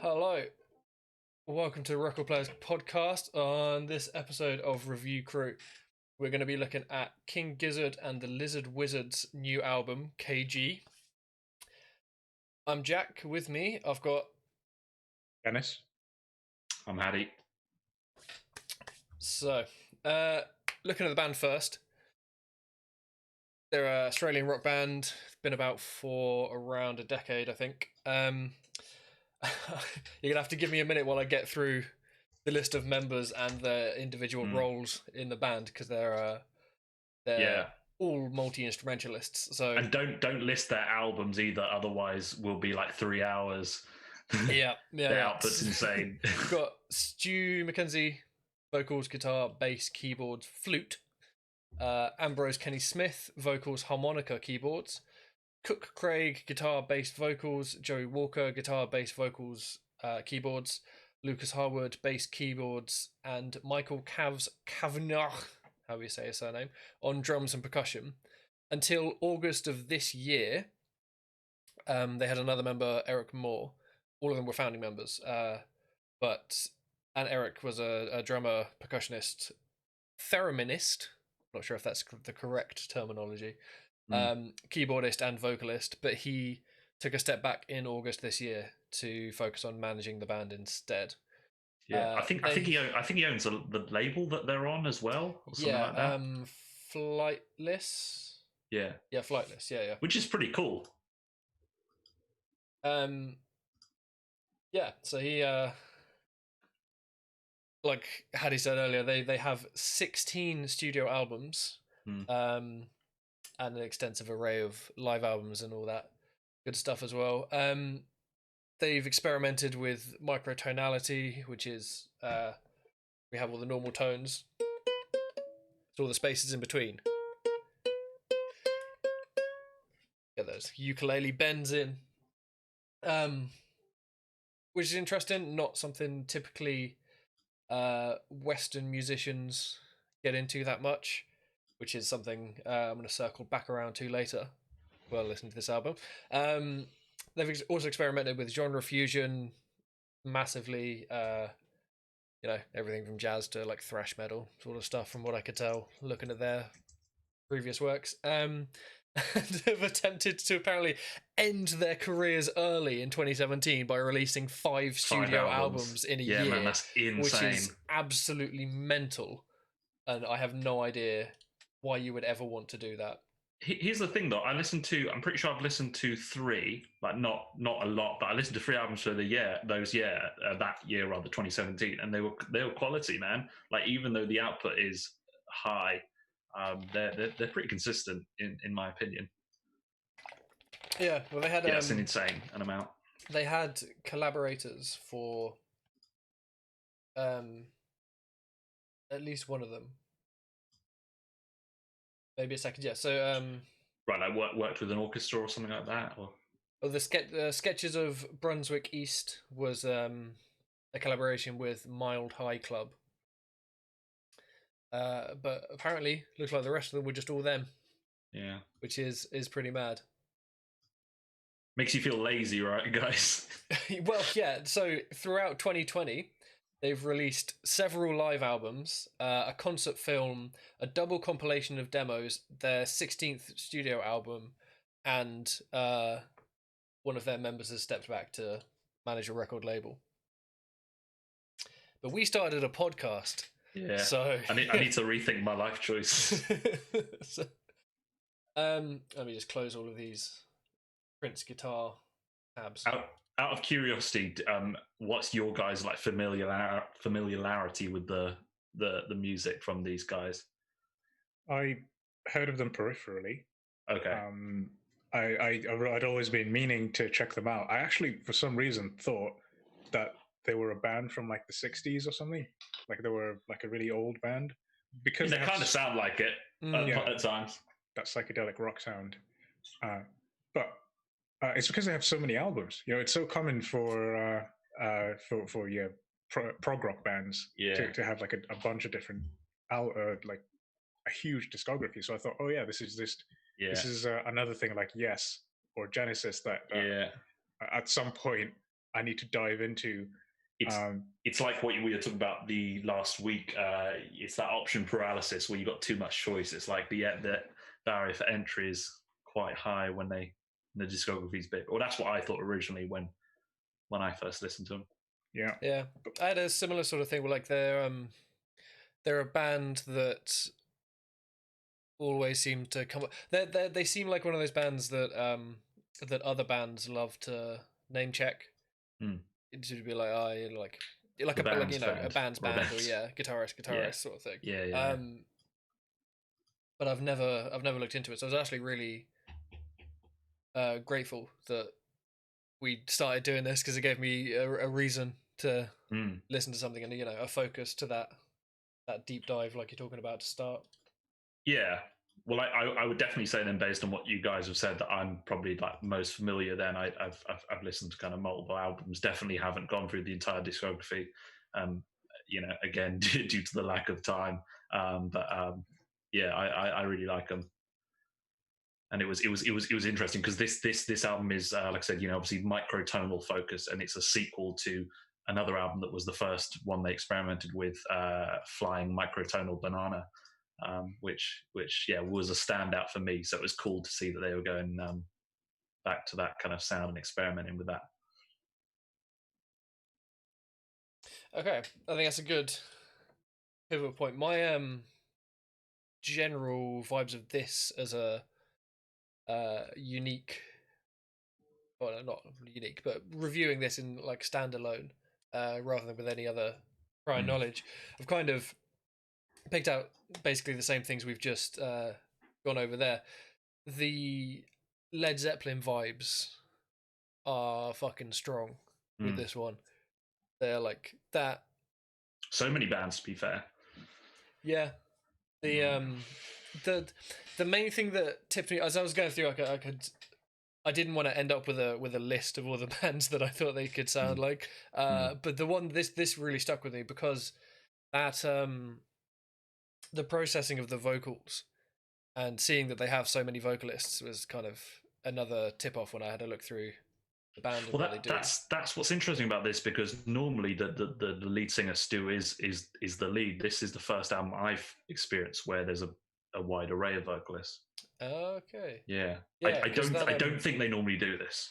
Hello, welcome to Record Players Podcast. On this episode of Review Crew, we're going to be looking at King Gizzard and the Lizard Wizard's new album, KG. I'm Jack. With me, I've got Dennis. I'm Hattie. So, looking at the band first, they're an Australian rock band. Been about for around a decade, I think. You're gonna have to give me a minute while I get through the list of members and their individual roles in the band, because they're all multi-instrumentalists. So and don't list their albums either, otherwise we'll be like 3 hours. yeah. Their output's insane. We've got Stu McKenzie, vocals, guitar, bass, keyboards, flute. Ambrose Kenny Smith, vocals, harmonica, keyboards. Cook Craig, guitar, bass, vocals. Joey Walker, guitar, bass, vocals, keyboards. Lucas Harwood, bass, keyboards, and Michael Kavanagh, how we say his surname, on drums and percussion. Until August of this year, they had another member, Eric Moore. All of them were founding members, and Eric was a drummer, percussionist, thereminist. Not sure if that's the correct terminology. Keyboardist and vocalist, but he took a step back in August this year to focus on managing the band instead. Yeah, I think he owns the label that they're on as well. Or something like that. Flightless. Yeah, Flightless. Yeah. Which is pretty cool. Yeah. So he, like Hattie said earlier, they have 16 studio albums. And an extensive array of live albums and all that good stuff as well. They've experimented with microtonality, which is we have all the normal tones, so all the spaces in between. Get those ukulele bends in, which is interesting. Not something typically Western musicians get into that much, which is something I'm going to circle back around to later while listening to this album. They've also experimented with genre fusion massively, everything from jazz to like thrash metal sort of stuff, from what I could tell looking at their previous works. And have attempted to apparently end their careers early in 2017 by releasing 5 studio albums in a year. Man, that's insane. Which is absolutely mental. And I have no idea why you would ever want to do that. Here's the thing, though. I'm pretty sure I've listened to 3, like not a lot, but I listened to 3 albums for that year, 2017, and they were quality, man. Like, even though the output is high, they're pretty consistent in my opinion. Yeah, well, they had it's an insane amount. They had collaborators for at least one of them. Maybe a second, yeah. So, right, I worked with an orchestra or something like that, or. Well, the Sketches of Brunswick East was a collaboration with Mild High Club, but apparently looks like the rest of them were just all them. Yeah, which is pretty mad. Makes you feel lazy, right, guys? Well, yeah. So throughout 2020. They've released several live albums, a concert film, a double compilation of demos, their 16th studio album, and one of their members has stepped back to manage a record label. But we started a podcast. Yeah. So I need to rethink my life choice. So, let me just close all of these Prince guitar tabs. Out of curiosity, what's your guys' like familiarity with the music from these guys? I heard of them peripherally. Okay. I'd always been meaning to check them out. I actually, for some reason, thought that they were a band from like the 60s or something. Like they were like a really old band. Because they kind of sound like it at times. That psychedelic rock sound. But it's because they have so many albums. You know, it's so common for prog rock bands to have like a bunch of different like a huge discography. So I thought, oh yeah, this is another thing like Yes or Genesis that at some point I need to dive into. It's it's like what we were talking about the last week. It's that option paralysis where you got too much choice. It's like the barrier for entry is quite high when the discography's big. Well, that's what I thought originally when I first listened to them. Yeah, yeah. I had a similar sort of thing where like they're a band that always seem to come. They seem like one of those bands that that other bands love to name check. To be like, oh, you're like a band's you know band, a band's or a band, or band's- yeah, guitarist Yeah. sort of thing. Yeah. But I've never looked into it, so I was actually really grateful that we started doing this because it gave me a reason to listen to something and a focus to that deep dive like you're talking about to start. Yeah. Well, I would definitely say then, based on what you guys have said, that I'm probably like most familiar. Then I've listened to kind of multiple albums. Definitely haven't gone through the entire discography. Again due to the lack of time. Yeah, I really like them. And it was interesting because this album is like I said, obviously microtonal focus, and it's a sequel to another album that was the first one they experimented with, Flying Microtonal Banana. Which was a standout for me. So it was cool to see that they were going back to that kind of sound and experimenting with that. Okay, I think that's a good pivot point. My general vibes of this as a unique, well, not unique, but reviewing this in like standalone, rather than with any other prior knowledge, I've kind of picked out basically the same things we've just gone over there. The Led Zeppelin vibes are fucking strong with this one. They're like that. So many bands, to be fair. Yeah. The main thing that tipped me as I was going through, I didn't want to end up with a list of all the bands that I thought they could sound like. But the one this really stuck with me because that the processing of the vocals and seeing that they have so many vocalists was kind of another tip off when I had a look through the band and what they do. That's what's interesting about this, because normally the lead singer Stu is the lead. This is the first album I've experienced where there's a wide array of vocalists. Okay. Yeah. Yeah, I don't think they normally do this.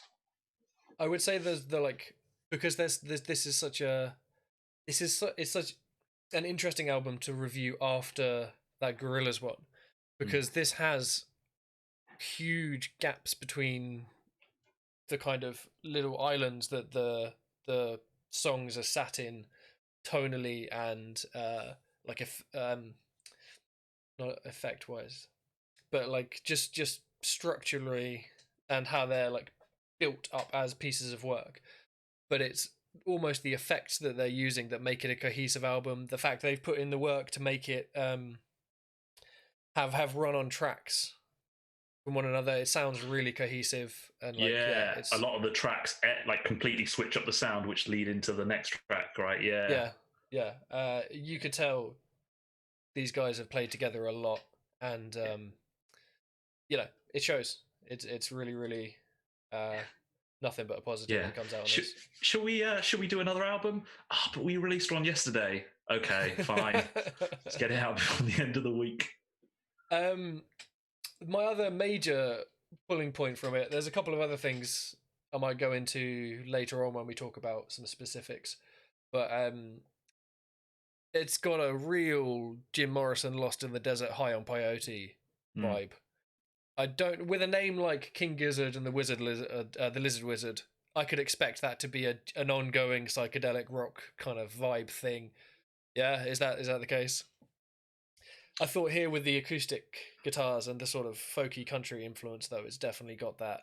I would say there's the like because this is such an interesting album to review after that Gorillaz one, because this has huge gaps between the kind of little islands that the songs are sat in tonally and like if not effect wise, but like just structurally, and how they're like built up as pieces of work. But it's almost the effects that they're using that make it a cohesive album. The fact they've put in the work to make it have run on tracks from one another. It sounds really cohesive, and like it's a lot of the tracks like completely switch up the sound, which lead into the next track, right? Yeah. You could tell these guys have played together a lot, and it shows. It's really, really nothing but a positive that comes out on this. Should we do another album? But we released one yesterday. Okay, fine. Let's get it out before the end of the week. My other major pulling point from it, there's a couple of other things I might go into later on when we talk about some specifics, but it's got a real Jim Morrison Lost in the Desert High on Peyote vibe. I don't, with a name like King Gizzard and the Lizard Wizard, I could expect that to be an ongoing psychedelic rock kind of vibe thing. Yeah, is that the case? I thought here with the acoustic guitars and the sort of folky country influence, though, it's definitely got that.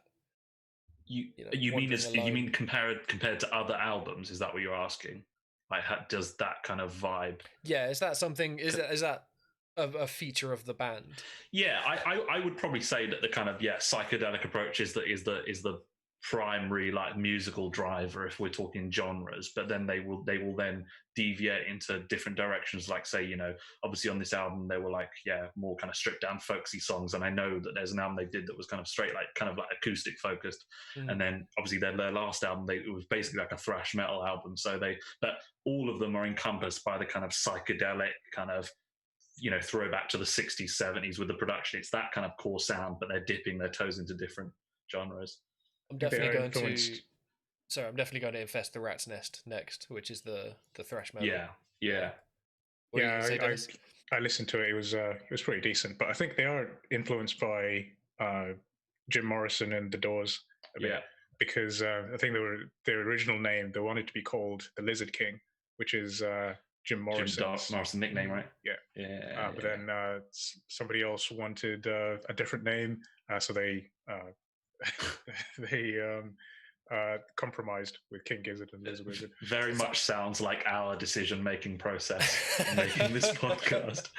You mean compared to other albums? Is that what you're asking? Like, does that kind of vibe? Yeah, is that something? Is that a feature of the band? Yeah, I would probably say that the kind of psychedelic approach is the primary like musical driver if we're talking genres, but then they will then deviate into different directions. Like, say, obviously on this album they were like, more kind of stripped down folksy songs, and I know that there's an album they did that was kind of straight, like kind of like acoustic focused. And then obviously their last album, it was basically like a thrash metal album. So but all of them are encompassed by the kind of psychedelic kind of throwback to the 60s 70s with the production. It's that kind of core sound, but they're dipping their toes into different genres. I'm definitely going to. Sorry, I'm definitely going to infest the Rat's Nest next, which is the thrash metal. Yeah. I listened to it. It was pretty decent, but I think they are influenced by Jim Morrison and the Doors a bit, because I think their original name, they wanted to be called the Lizard King, which is Jim Morrison's nickname, right? Yeah. But then somebody else wanted a different name, so they compromised with King Gizzard and Lizard Wizard. Very much sounds like our decision-making process in making this podcast.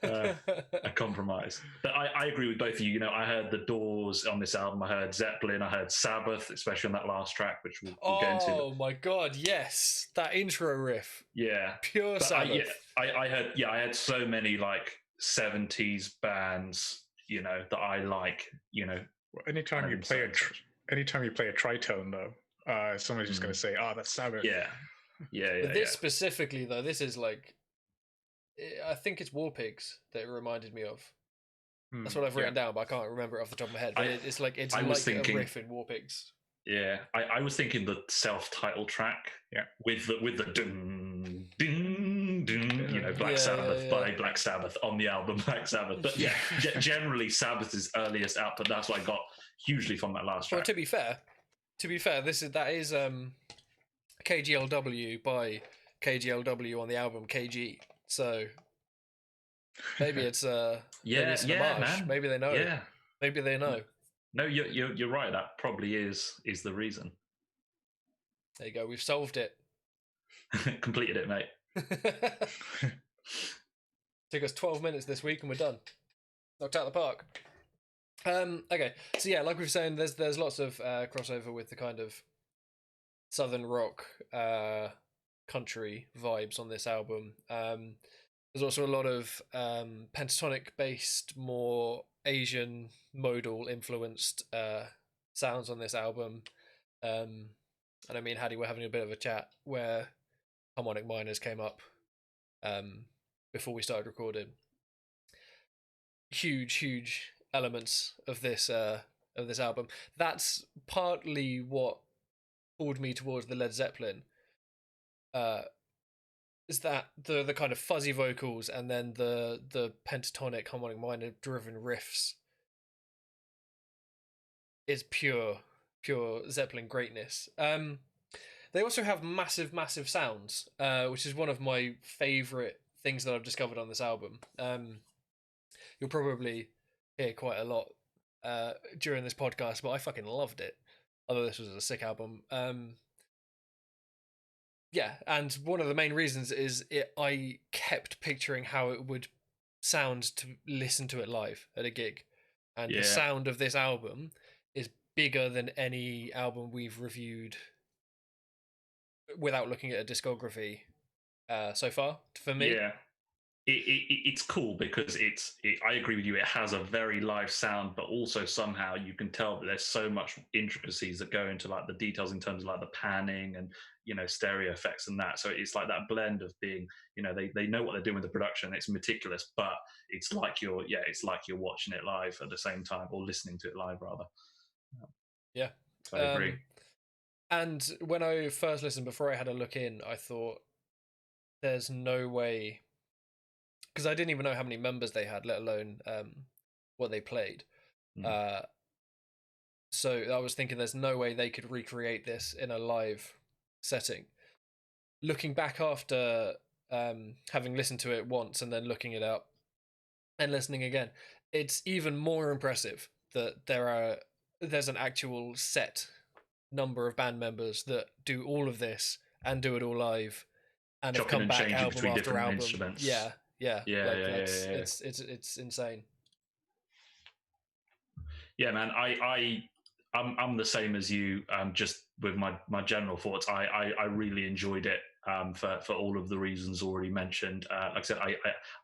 A compromise. But I agree with both of you. I heard the Doors on this album. I heard Zeppelin. I heard Sabbath, especially on that last track, which we'll get into. Oh my god, yes, that intro riff. Yeah, pure Sabbath. I heard so many like 70s bands, that I like. Anytime you play a tritone, though, somebody's just going to say, that's Sabbath. Yeah. But this specifically, though, this is like, I think it's War Pigs that it reminded me of. That's what I've written down, but I can't remember it off the top of my head. But it's like a riff in War Pigs. Yeah, I was thinking the self-titled track. Yeah, with the ding ding ding, Black Sabbath by Black Sabbath on the album Black Sabbath. But yeah, generally Sabbath's earliest output. That's what I got hugely from that last track. Well, to be fair, that is KGLW by KGLW on the album KG. So maybe it's maybe it's an homage. Man. Maybe they know. Yeah, maybe they know. No, you're right. That probably is the reason. There you go. We've solved it. Completed it, mate. Took us 12 minutes this week and we're done. Knocked out the park. Okay, so yeah, like we were saying, there's lots of crossover with the kind of southern rock country vibes on this album. There's also a lot of pentatonic based, more Asian modal influenced sounds on this album. And I mean, Hattie, we're having a bit of a chat where harmonic minors came up before we started recording. Huge elements of this album. That's partly what pulled me towards the Led Zeppelin. Is that the kind of fuzzy vocals and then the pentatonic harmonic minor driven riffs is pure Zeppelin greatness. They also have massive sounds, which is one of my favorite things that I've discovered on this album. You'll probably hear quite a lot during this podcast, but I fucking loved it. Although this was a sick album. Yeah, and one of the main reasons is I kept picturing how it would sound to listen to it live at a gig. And the sound of this album is bigger than any album we've reviewed without looking at a discography so far, for me. Yeah. It's cool because I agree with you, it has a very live sound, but also somehow you can tell that there's so much intricacies that go into like the details in terms of like the panning and stereo effects and that. So it's like that blend of being, they know what they're doing with the production, it's meticulous, but it's like you're watching it live at the same time, or listening to it live rather. Yeah, so I agree. And when I first listened, before I had a look in, I thought there's no way, because I didn't even know how many members they had, let alone what they played. So I was thinking there's no way they could recreate this in a live setting. Looking back after having listened to it once and then looking it up and listening again, it's even more impressive that there's an actual set number of band members that do all of this and do it all live and have come back album after album. Instruments. Yeah. It's insane. Yeah, man. I'm the same as you. Just with my general thoughts, I really enjoyed it. For all of the reasons already mentioned. Like I said,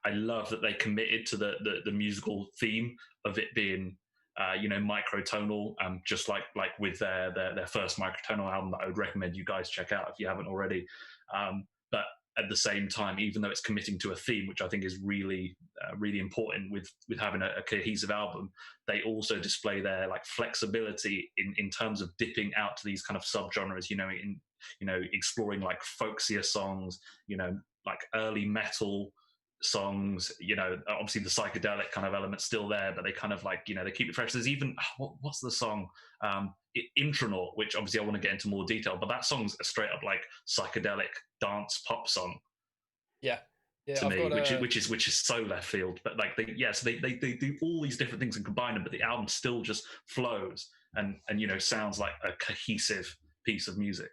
I love that they committed to the musical theme of it being microtonal, just like with their first microtonal album that I would recommend you guys check out if you haven't already. But at the same time, even though it's committing to a theme, which I think is really really important with having a cohesive album, they also display their like flexibility in terms of dipping out to these kind of subgenres. Exploring like folksier songs, like early metal songs, obviously the psychedelic kind of element's still there, but they kind of like, they keep it fresh. There's even, what's the song? Intronaut, which obviously I want to get into more detail, but that song's a straight up like psychedelic dance pop song. Yeah. To me, which is so left field, but like they do all these different things and combine them, but the album still just flows and sounds like a cohesive piece of music.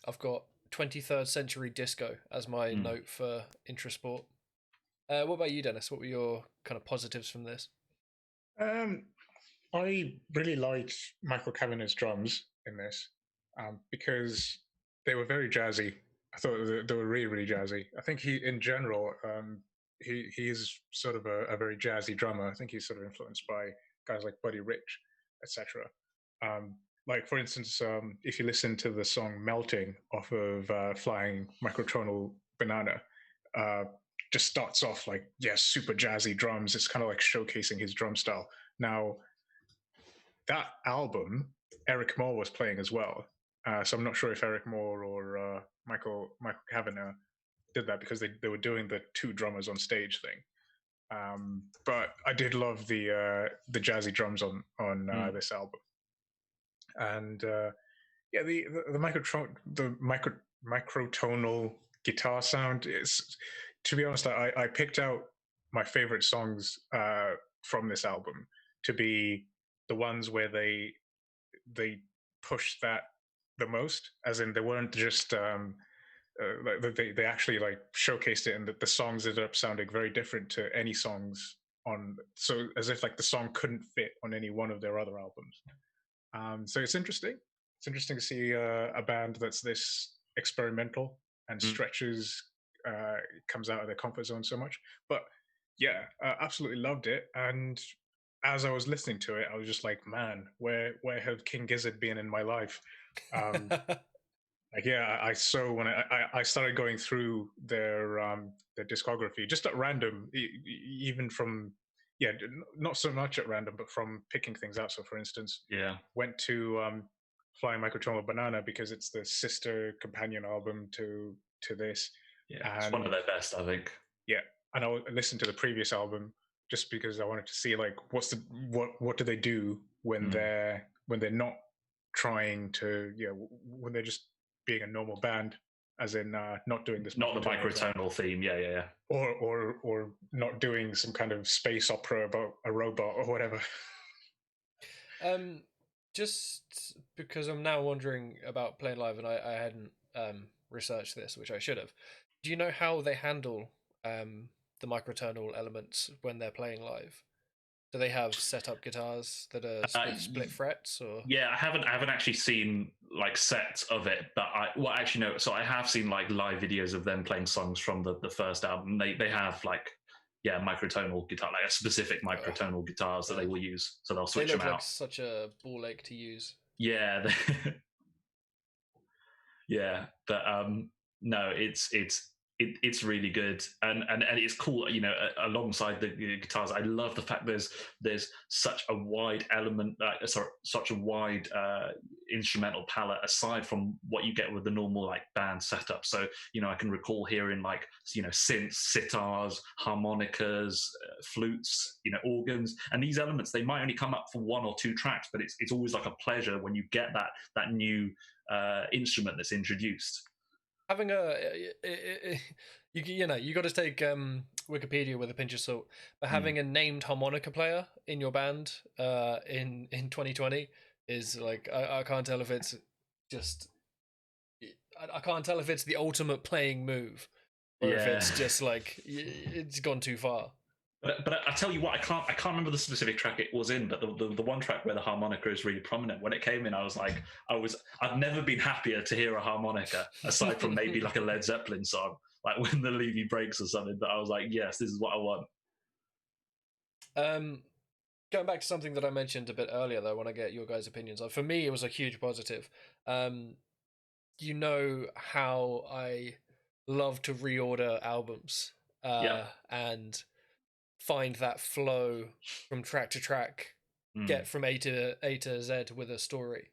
I've got 23rd Century Disco as my note for Intrasport. What about you, Dennis? What were your kind of positives from this? I really liked Michael Kavanagh's drums in this because they were very jazzy. I thought they were really, really jazzy. I think he, in general, he is sort of a very jazzy drummer. I think he's sort of influenced by guys like Buddy Rich, etc. Like, for instance, if you listen to the song Melting off of Flying Microtonal Banana, just starts off like, super jazzy drums. It's kind of like showcasing his drum style. Now, that album, Eric Moore was playing as well. So I'm not sure if Eric Moore or Michael Kavanagh did that because they were doing the two drummers on stage thing. But I did love the jazzy drums on this album. And the microtonal guitar sound is, to be honest, I picked out my favorite songs from this album to be the ones where they pushed that the most, as in they weren't just they actually like showcased it, and the songs ended up sounding very different to any songs on, so as if like the song couldn't fit on any one of their other albums. So it's interesting. It's interesting to see a band that's this experimental and stretches, comes out of their comfort zone so much. But yeah, absolutely loved it. And as I was listening to it, I was just like, man, where have King Gizzard been in my life? I saw when I started going through their discography just at random, even from. Yeah, not so much at random, but from picking things out. So, for instance, went to Flying Microtonal Banana because it's the sister companion album to this. Yeah, it's one of their best, I think. Yeah, and I listened to the previous album just because I wanted to see like what do they do when they're not trying to when they're just being a normal band. As in, not doing this, not the microtonal theme, or not doing some kind of space opera about a robot or whatever. Just because I'm now wondering about playing live, and I hadn't researched this, which I should have. Do you know how they handle the microtonal elements when they're playing live? Do they have set up guitars that are split frets, or? Yeah, I haven't actually seen like sets of it, but so I have seen like live videos of them playing songs from the first album. They have like microtonal guitar, like a specific microtonal guitars that they will use, so they'll switch them out. Like such a ball ache to use. Yeah, yeah, but no, it's really good, and it's cool. Alongside the guitars, I love the fact there's such a wide element, such a wide instrumental palette aside from what you get with the normal like band setup. So I can recall hearing like synths, sitars, harmonicas, flutes, organs, and these elements they might only come up for one or two tracks, but it's always like a pleasure when you get that new instrument that's introduced. Having you got to take Wikipedia with a pinch of salt, but having a named harmonica player in your band in 2020 is like I can't tell if it's just I can't tell if it's the ultimate playing move or if it's just like it's gone too far. But I tell you what, I can't remember the specific track it was in, but the one track where the harmonica is really prominent. When it came in, I was like, I've never been happier to hear a harmonica, aside from maybe like a Led Zeppelin song, like when the Levy breaks or something. But I was like, yes, this is what I want. Going back to something that I mentioned a bit earlier, though, I want to get your guys' opinions on. For me, it was a huge positive. You know how I love to reorder albums and find that flow from track to track, get from A to Z with a story.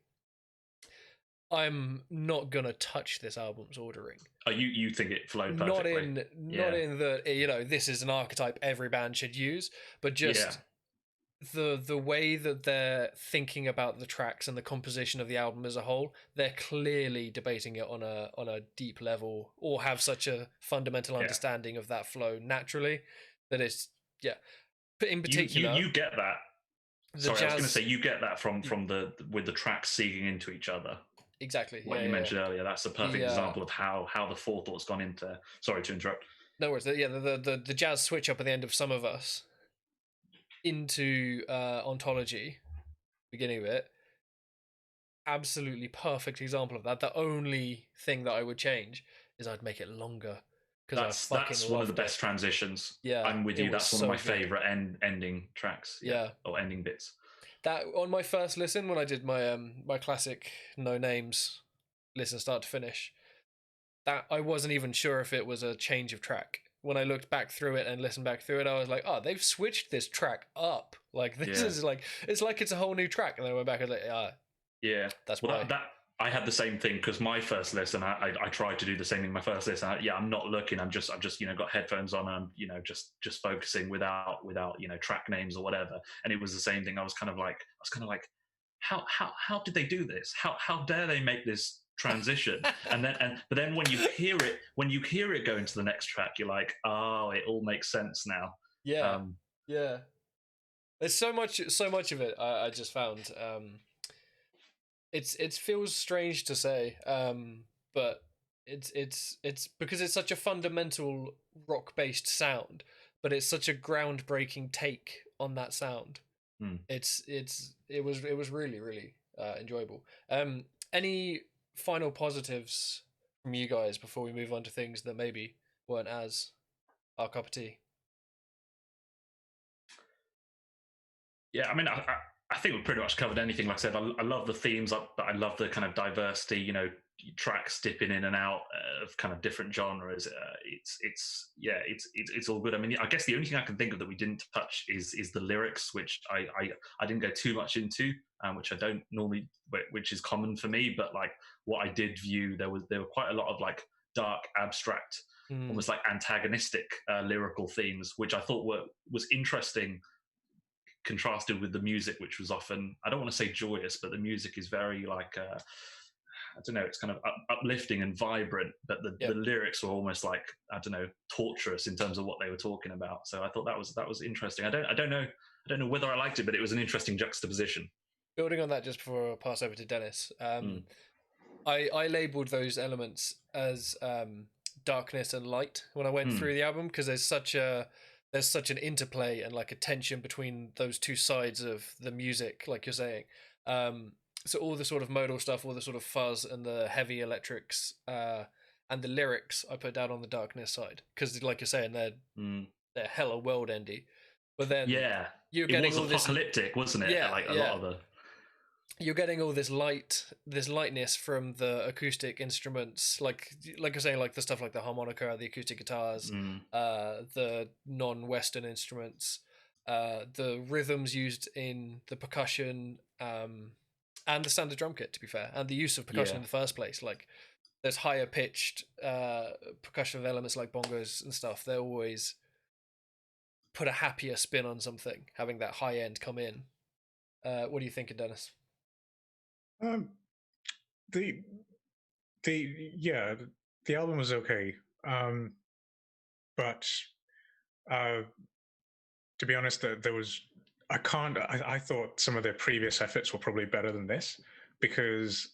I'm not gonna touch this album's ordering. Oh, you think it flowed perfectly? Not in the this is an archetype every band should use, but just the way that they're thinking about the tracks and the composition of the album as a whole. They're clearly debating it on a deep level, or have such a fundamental understanding of that flow naturally that it's But in particular, you get that. Sorry, I was going to say you get that from with the tracks seeing into each other. Exactly. What you mentioned earlier, that's a perfect example of how the forethought's gone into. Sorry to interrupt. No worries. The jazz switch up at the end of Some of Us into Ontology, beginning of it, absolutely perfect example of that. The only thing that I would change is I'd make it longer. That's one of the best transitions. Yeah, I'm with you. That's one of my favorite ending tracks. Or ending bits. That on my first listen, when I did my my classic No Names listen start to finish, that I wasn't even sure if it was a change of track. When I looked back through it and listened back through it, I was like, oh, they've switched this track up. Like this is like it's a whole new track. And then I went back and was like, that's why. I had the same thing because my first listen, I tried to do the same thing. My first listen, I'm not looking. I'm just got headphones on. And I'm just focusing without track names or whatever. And it was the same thing. I was kind of like, how did they do this? How dare they make this transition? But then when you hear it go into the next track, you're like, oh, it all makes sense now. Yeah. There's so much of it. I just found. It feels strange to say, but it's because it's such a fundamental rock based sound, but it's such a groundbreaking take on that sound. It was really, really enjoyable. Any final positives from you guys before we move on to things that maybe weren't as our cup of tea? Yeah, I mean, I think we've pretty much covered anything. Like I said, I love the themes, but I love the kind of diversity. Tracks dipping in and out of kind of different genres. It's all good. I mean, I guess the only thing I can think of that we didn't touch is the lyrics, which I didn't go too much into, which I don't normally, which is common for me. But like what I did view, there were quite a lot of like dark, abstract, almost like antagonistic lyrical themes, which I thought was interesting. Contrasted with the music, which was often, I don't want to say joyous, but the music is very like I don't know, it's kind of uplifting and vibrant, but the lyrics were almost like, I don't know, torturous in terms of what they were talking about. So I thought that was interesting. I don't know whether I liked it, but it was an interesting juxtaposition. Building on that, just before I pass over to Dennis, I labeled those elements as darkness and light when I went through the album, because there's such an interplay and like a tension between those two sides of the music, like you're saying. So all the sort of modal stuff, all the sort of fuzz and the heavy electrics, and the lyrics I put down on the darkness side, because like you're saying, they're hella world endy. But then you're getting all this apocalyptic, wasn't it? Like a lot of the. You're getting all this lightness from the acoustic instruments, like you're saying, like the stuff like the harmonica, the acoustic guitars, the non-Western instruments, the rhythms used in the percussion, and the standard drum kit, to be fair, and the use of percussion in the first place. Like there's higher pitched percussion elements like bongos and stuff. They always put a happier spin on something, having that high end come in. What are you thinking, Dennis? The album was okay, but to be honest, there was I thought some of their previous efforts were probably better than this, because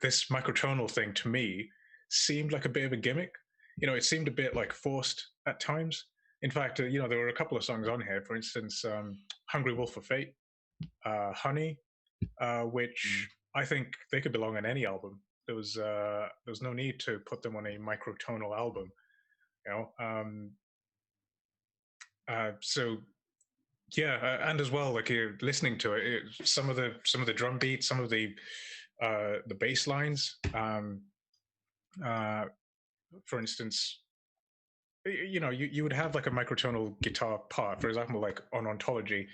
this microtonal thing to me seemed like a bit of a gimmick. It seemed a bit like forced at times. In fact, there were a couple of songs on here. For instance, "Hungry Wolf for Fate," "Honey," which I think they could belong on any album. There was no need to put them on a microtonal album, so yeah, and as well, like you're listening to it, some of the drum beats, some of the bass lines. For instance, you would have like a microtonal guitar part. For example, like on Ontology,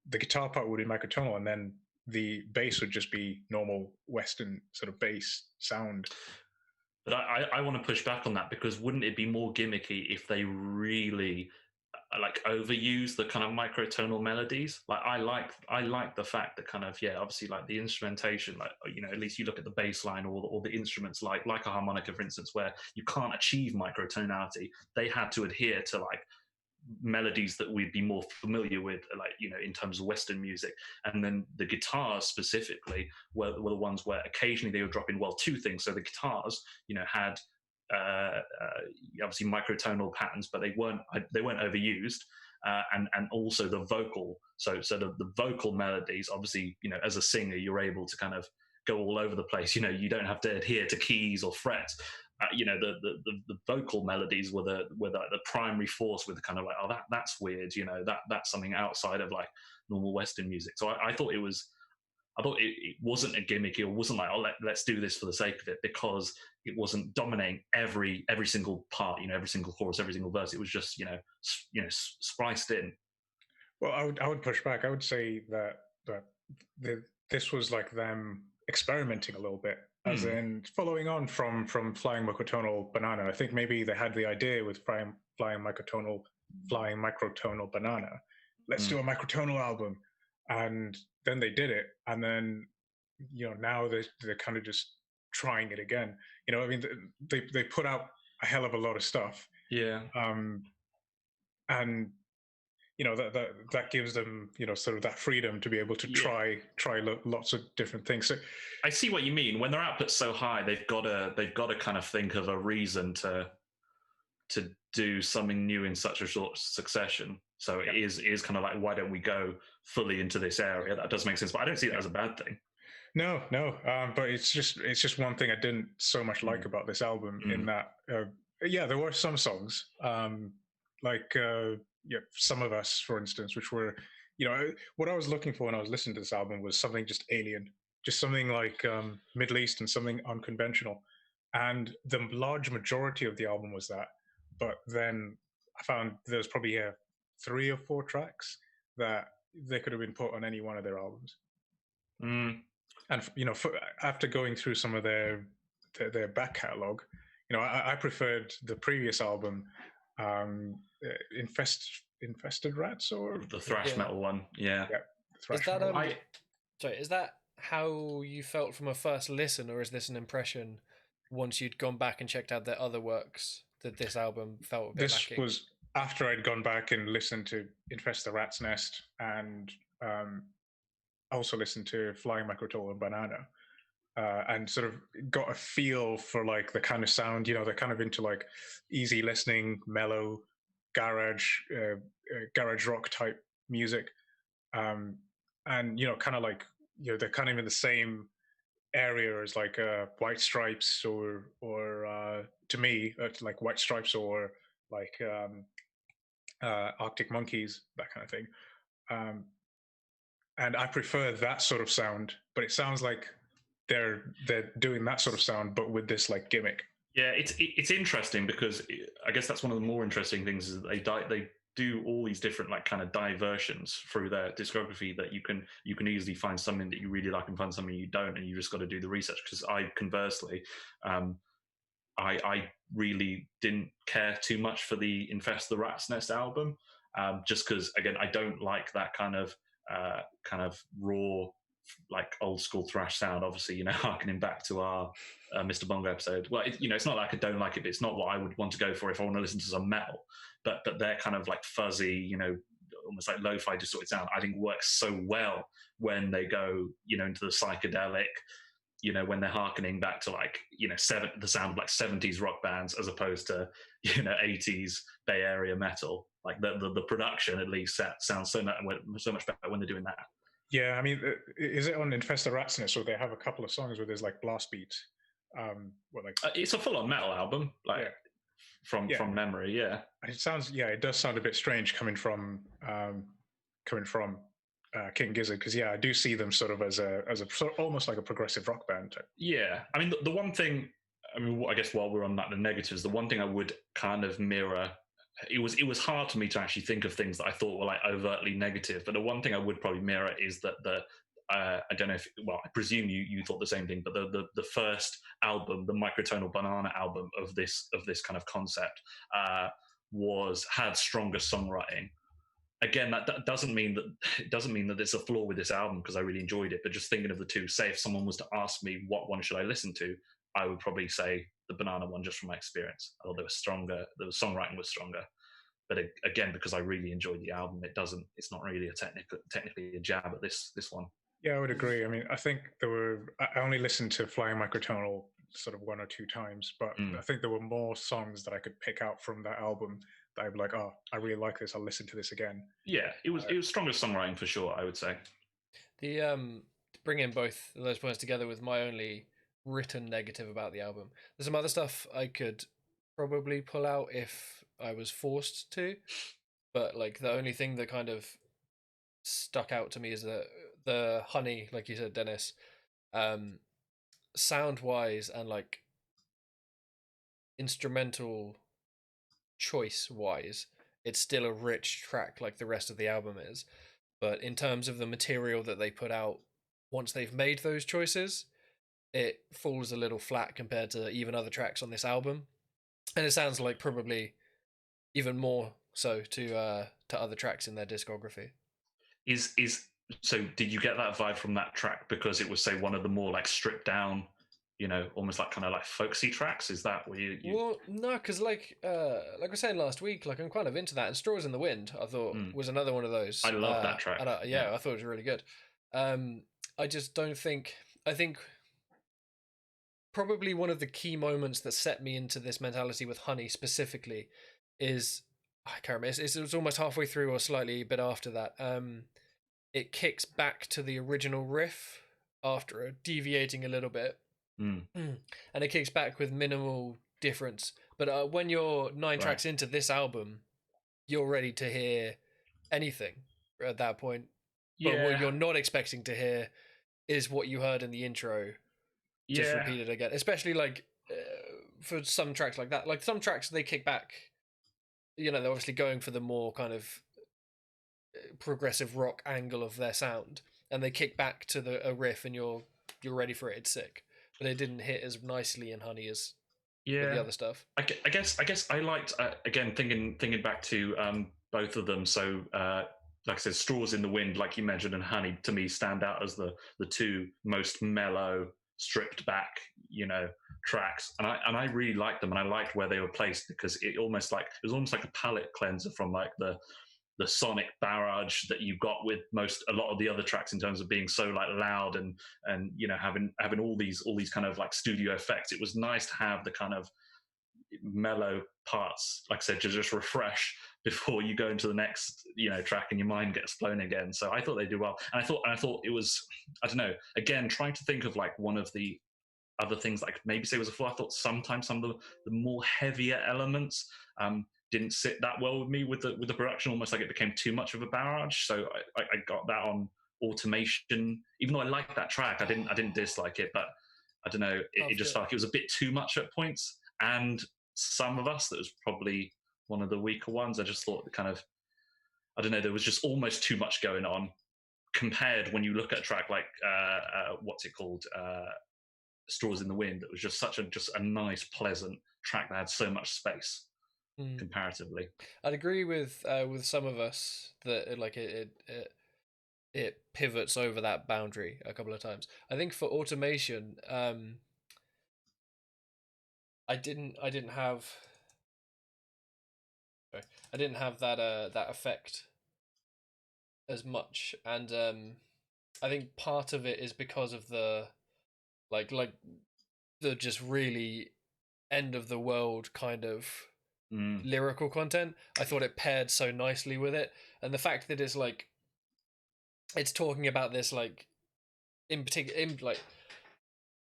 the guitar part would be microtonal, and then the bass would just be normal Western sort of bass sound. But I want to push back on that, because wouldn't it be more gimmicky if they really like overuse the kind of microtonal melodies? Like I like the fact that kind of, yeah, obviously like the instrumentation, like, at least you look at the bass line or the instruments like a harmonica, for instance, where you can't achieve microtonality. They had to adhere to like melodies that we'd be more familiar with, like, in terms of Western music. And then the guitars specifically were the ones where occasionally they would drop in, well, two things. So the guitars, had obviously microtonal patterns, but they weren't overused. And also the vocal. So the vocal melodies, obviously, as a singer, you're able to kind of go all over the place. You don't have to adhere to keys or frets. The vocal melodies were the primary force, with the kind of like, oh, that's weird. That's something outside of like normal Western music. So I thought it wasn't a gimmick. It wasn't like, oh, let's do this for the sake of it, because it wasn't dominating every single part, every single chorus, every single verse. It was just, spliced in. Well, I would push back. I would say that this was like them experimenting a little bit, as in following on from Flying Microtonal Banana. I think maybe they had the idea with Flying Microtonal Banana. Let's do a microtonal album. And then they did it, and then now they're kind of just trying it again. I mean, they put out a hell of a lot of stuff. Yeah. And that gives them sort of that freedom to be able to try lots of different things. So I see what you mean. When their output's so high, they've got to kind of think of a reason to do something new in such a short succession. So it is kind of like, why don't we go fully into this area? That does make sense, but I don't see that as a bad thing. No. But it's just one thing I didn't so much like about this album, in that, there were some songs, like Some of Us, for instance, which were, what I was looking for when I was listening to this album was something just alien, just something like Middle East and something unconventional. And the large majority of the album was that. But then I found there's probably 3 or 4 tracks that they could have been put on any one of their albums. And after going through some of their back catalog, I preferred the previous album, Infested Rats, or the thrash metal one. Yeah. Is that how you felt from a first listen, or is this an impression once you'd gone back and checked out their other works, that this album felt a bit lacking? This was after I'd gone back and listened to Infest the Rat's Nest, and also listened to Flying Microtonal Banana, and sort of got a feel for like the kind of sound, they're kind of into like easy listening, mellow, garage rock type music, and kind of like, they're kind of in the same area as like White Stripes, or to me, like White Stripes, or like Arctic Monkeys, that kind of thing. And I prefer that sort of sound, but it sounds like they're doing that sort of sound, but with this like gimmick. Yeah, it's interesting, because I guess that's one of the more interesting things, is that they do all these different like kind of diversions through their discography, that you can easily find something that you really like and find something you don't, and you just got to do the research. Because conversely, I really didn't care too much for the Infest the Rat's Nest album, just because, again, I don't like that kind of raw, like old school thrash sound. Obviously, harkening back to our Mr. Bongo episode. Well, it's not like I don't like it, but it's not what I would want to go for if I want to listen to some metal. But they're kind of like fuzzy, almost like lo-fi distorted sound, I think works so well when they go, into the psychedelic, you know, when they're harkening back to like, you know, the sound of like 70s rock bands as opposed to, you know, 80s Bay Area metal. Like the production at least sounds so much better when they're doing that. Yeah, I mean, is it on Infesta Ratsness, or they have a couple of songs where there's like blast beats? It's a full-on metal album, like from memory. Yeah, it does sound a bit strange coming from King Gizzard, because I do see them sort of as a almost like a progressive rock band type. Yeah, I mean the one thing, I mean, I guess while we're on that, the negatives, the one thing I would kind of mirror, it was hard for me to actually think of things that I thought were like overtly negative, but the one thing I would probably mirror is that I don't know if, well, I presume you thought the same thing, but the first album, the Microtonal Banana album of this kind of concept, had stronger songwriting. Again, that doesn't mean that there's a flaw with this album, because I really enjoyed it. But just thinking of the two, say if someone was to ask me what one should I listen to, I would probably say the Banana one, just from my experience. I thought there was stronger, the songwriting was stronger. But again, because I really enjoyed the album, it's not really technically a jab at this one. Yeah, I would agree. I mean, I think I only listened to Flying Microtonal sort of 1 or 2 times, but I think there were more songs that I could pick out from that album that I'd be like, oh, I really like this, I'll listen to this again. Yeah, it was stronger songwriting for sure, I would say. The to bring in both of those points together with my only written negative about the album, there's some other stuff I could probably pull out if I was forced to, but like the only thing that kind of stuck out to me is that the honey, like you said, Dennis, sound wise and like instrumental choice wise, it's still a rich track like the rest of the album is. But in terms of the material that they put out once they've made those choices, it falls a little flat compared to even other tracks on this album. And it sounds like probably even more so to other tracks in their discography. So did you get that vibe from that track because it was, say, one of the more like stripped down, you know, almost like kind of like folksy tracks? Is that where you... Well, no, because like I was saying last week, like I'm kind of into that. And Straws in the Wind, I thought was another one of those. I love that track. And I thought it was really good. I just don't think... I think probably one of the key moments that set me into this mentality with Honey specifically is... I can't remember. It was almost halfway through or slightly a bit after that. It kicks back to the original riff after deviating a little bit. And it kicks back with minimal difference. But when you're 9 tracks into this album, you're ready to hear anything at that point. Yeah. But what you're not expecting to hear is what you heard in the intro, just repeated again. Especially like for some tracks like that. Like some tracks, they kick back. You know, they're obviously going for the more kind of progressive rock angle of their sound, and they kick back to a riff, and you're ready for it. It's sick, but it didn't hit as nicely in Honey as the other stuff. I guess I liked again thinking back to both of them. So like I said, Straws in the Wind, like you mentioned, and Honey to me stand out as the two most mellow, stripped back, you know, tracks, and I really liked them, and I liked where they were placed, because it was almost like a palate cleanser from like the sonic barrage that you got with a lot of the other tracks, in terms of being so like loud and you know, having all these kind of like studio effects. It was nice to have the kind of mellow parts, like I said, to just refresh before you go into the next, you know, track and your mind gets blown again. So I thought they did well, and I thought it was, I don't know, again trying to think of like one of the other things that I could maybe say was a flaw. I thought sometimes some of the more heavier elements didn't sit that well with me with the production, almost like it became too much of a barrage. So I got that on Automation. Even though I liked that track, I didn't dislike it, but I don't know, it just felt like it was a bit too much at points. And Some of Us, that was probably one of the weaker ones. I just thought the kind of, I don't know, there was just almost too much going on, compared when you look at a track like what's it called, Straws in the Wind. That was just such a nice, pleasant track that had so much space comparatively. I'd agree with Some of Us that like it pivots over that boundary a couple of times. I think for Automation, I didn't have that effect as much, and I think part of it is because of the like the just really end of the world kind of lyrical content. I thought it paired so nicely with it, and the fact that it's like it's talking about this like in particular in like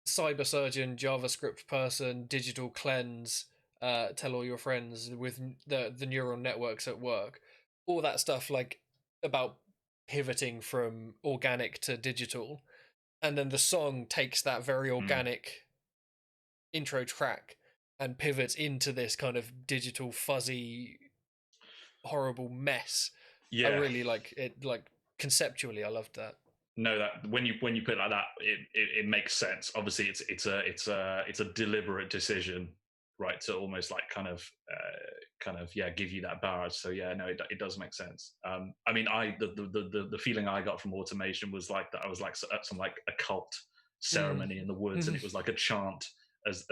cyber surgeon, JavaScript person, digital cleanse, tell all your friends with the neural networks at work, all that stuff like about pivoting from organic to digital, and then the song takes that very organic intro track and pivots into this kind of digital fuzzy horrible mess. I really like it. Like conceptually, I loved that. No, that when you put it like that, it makes sense. Obviously, it's a deliberate decision, right? To almost like kind of give you that barrage. So yeah, no, it does make sense. I mean, the feeling I got from Automation was like that I was like at some like occult ceremony in the woods, and it was like a chant as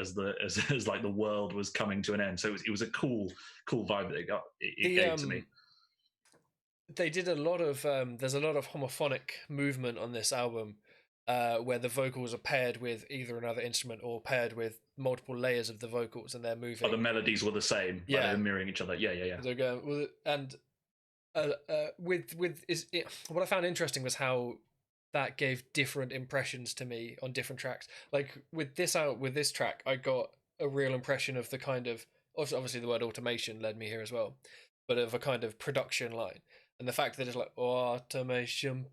like the world was coming to an end. So it was a cool vibe that it gave to me. They did a lot of there's a lot of homophonic movement on this album, where the vocals are paired with either another instrument or paired with multiple layers of the vocals, and they're moving. Oh, the melodies were the same. Yeah, like they're mirroring each other. Yeah. They're going and what I found interesting was how that gave different impressions to me on different tracks. Like with this track, I got a real impression of the kind of obviously the word automation led me here as well, but of a kind of production line. And the fact that it's like automation,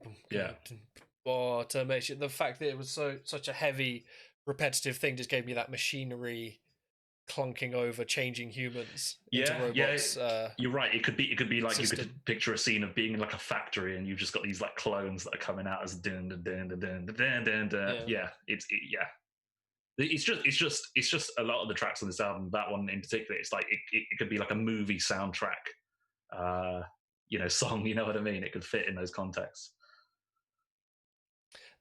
automation. The fact that it was such a heavy, repetitive thing just gave me that machinery clunking over, changing humans into robots. You're right. It could be like system. You could picture a scene of being in like a factory, and you've just got these like clones that are coming out as dun dun dun dun dun dun dun dun. Yeah, It's just a lot of the tracks on this album. That one in particular, it's like it could be like a movie soundtrack. Song, you know what I mean? It could fit in those contexts.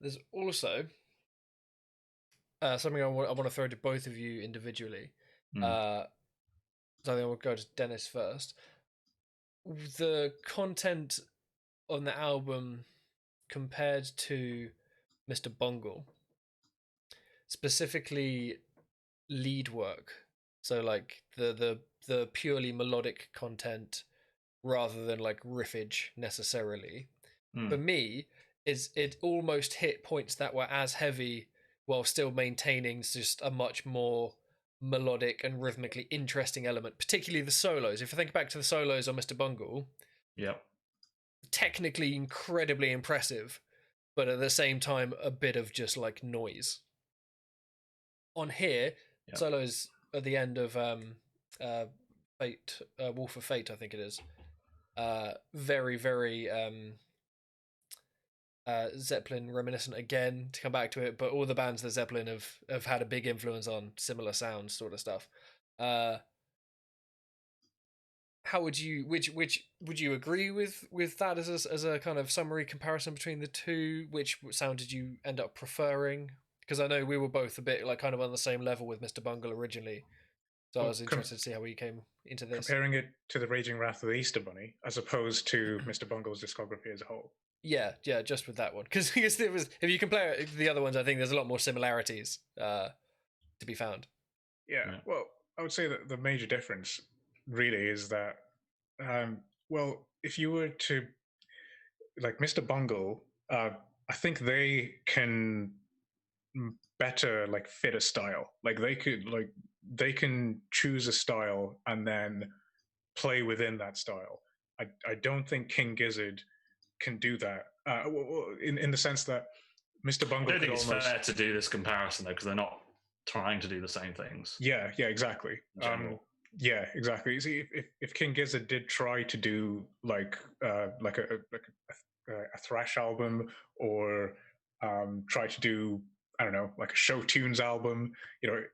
There's also something I want to throw to both of you individually. So I think I'll go to Dennis first. The content on the album compared to Mr. Bungle, specifically lead work, so like the purely melodic content rather than like riffage necessarily, for me is it almost hit points that were as heavy while still maintaining just a much more melodic and rhythmically interesting element, particularly the solos. If you think back to the solos on Mr. Bungle, technically incredibly impressive, but at the same time a bit of just like noise. On here, solos at the end of Fate, Wolf of Fate, I think it is, very, very Zeppelin reminiscent again, to come back to it, but all the bands that Zeppelin have had a big influence on, similar sounds sort of stuff. How would you would you agree with that as a kind of summary comparison between the two? Which sound did you end up preferring? Because I know we were both a bit like kind of on the same level with Mr. Bungle originally. So I was interested to see how we came into this. Comparing it to the Raging Wrath of the Easter Bunny, as opposed to Mr. Bungle's discography as a whole. Yeah, just with that one. Because there was, if you compare it to the other ones, I think there's a lot more similarities to be found. Yeah, well, I would say that the major difference really is that, if you were to, like Mr. Bungle, I think they can better like fit a style. Like they can choose a style and then play within that style. I don't think King Gizzard can do that in the sense that Mr. Bungle. I don't think it's fair to do this comparison though, because they're not trying to do the same things. Yeah, exactly. Yeah, exactly. See, if King Gizzard did try to do like a thrash album, or try to do, I don't know, like a show tunes album,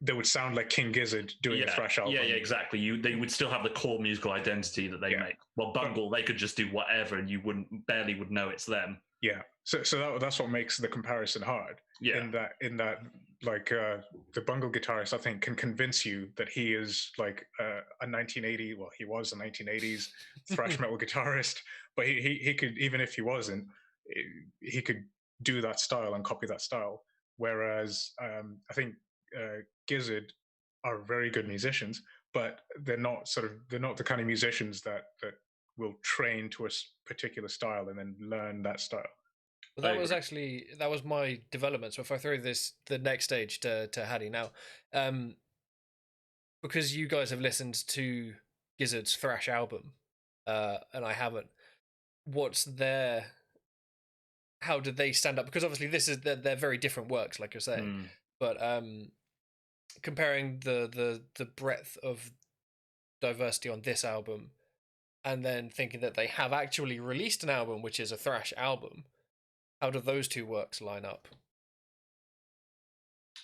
they would sound like King Gizzard doing a thrash album. Yeah, exactly. They would still have the core musical identity that they make. Well, Bungle, they could just do whatever, and you barely would know it's them. Yeah. So that's what makes the comparison hard. Yeah. In that, like the Bungle guitarist, I think, can convince you that he is like a 1980. Well, he was a 1980s thrash metal guitarist, but he could, even if he wasn't, he could do that style and copy that style. whereas I think Gizzard are very good musicians, but they're not the kind of musicians that will train to a particular style and then learn that style. Well, that was my development. So if I throw the next stage to Hattie now, because you guys have listened to Gizzard's thrash album, and I haven't. How did they stand up? Because obviously they're very different works, like you're saying. But comparing the breadth of diversity on this album, and then thinking that they have actually released an album which is a thrash album, how do those two works line up?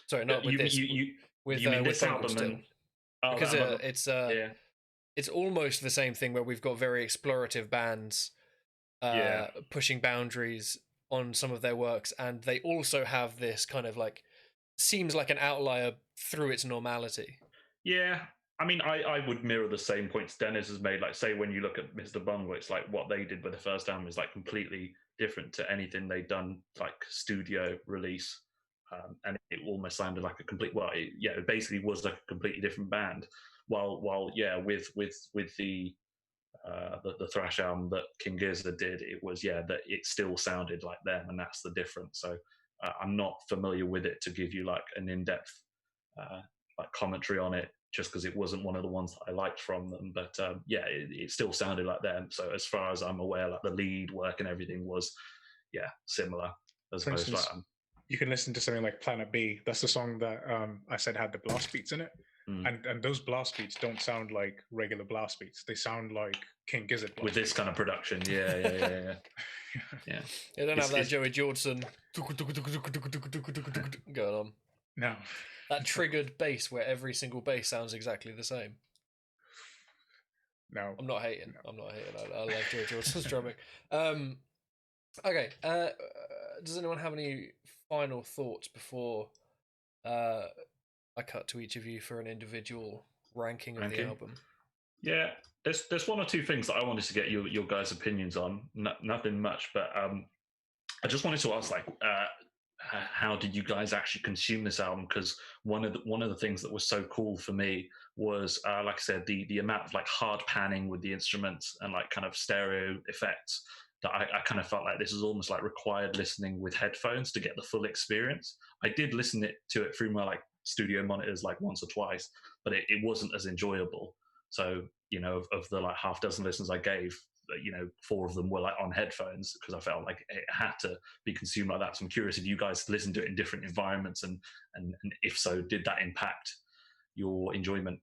Sorry, not with this. With this album still. Because it's almost the same thing where we've got very explorative bands pushing boundaries on some of their works, and they also have this kind of like seems like an outlier through its normality. Yeah, I mean, I would mirror the same points Dennis has made. Like, say when you look at Mr. Bungle, it's like what they did with the first album is like completely different to anything they'd done like studio release, and it almost sounded like a complete. It basically was like a completely different band. While with the thrash album that King Gizzard did, it was that it still sounded like them, and that's the difference. So I'm not familiar with it to give you like an in-depth like commentary on it, just because it wasn't one of the ones that I liked from them. But it still sounded like them. So as far as I'm aware, like the lead work and everything was similar. For instance, you can listen to something like Planet B. That's the song that I said had the blast beats in it. And those blast beats don't sound like regular blast beats. They sound like King Gizzard with this kind of production. Yeah. They don't have that Joey Jordison going on. No. That triggered bass where every single bass sounds exactly the same. No. I'm not hating. I love Joey Jordison's drumming. Okay. Does anyone have any final thoughts before I cut to each of you for an individual ranking of the album? Yeah, there's one or two things that I wanted to get your guys' opinions on. Nothing much, but I just wanted to ask, like, how did you guys actually consume this album? Because one of the things that was so cool for me was, like I said, the amount of like hard panning with the instruments and like kind of stereo effects. That I kind of felt like this is almost like required listening with headphones to get the full experience. I did listen to it through my like studio monitors like once or twice, but it wasn't as enjoyable. So, of the like half dozen listens I gave, 4 of them were like on headphones because I felt like it had to be consumed like that. So I'm curious if you guys listened to it in different environments, and if so, did that impact your enjoyment?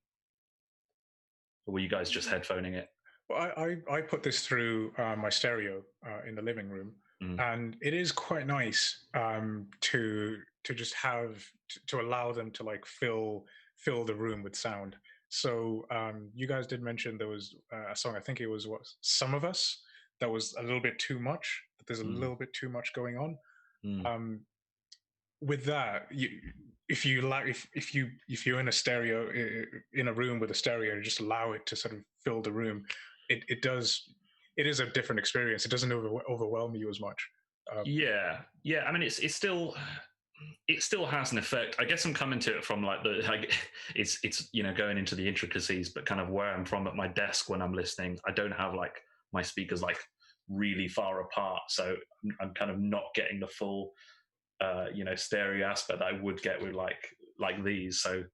Or were you guys just headphoning it? Well, I put this through my stereo in the living room, and it is quite nice to just have to allow them to like fill the room with sound. So you guys did mention there was a song, I think it was Some of Us, that was a little bit too much. There's a little bit too much going on. With that, if you're in a stereo in a room with a stereo, just allow it to sort of fill the room. It is a different experience. It doesn't overwhelm you as much. Yeah. I mean, it still has an effect. I guess I'm coming to it from like it's going into the intricacies, but kind of where I'm from at my desk when I'm listening, I don't have like my speakers like really far apart, so I'm kind of not getting the full stereo aspect that I would get with like these. So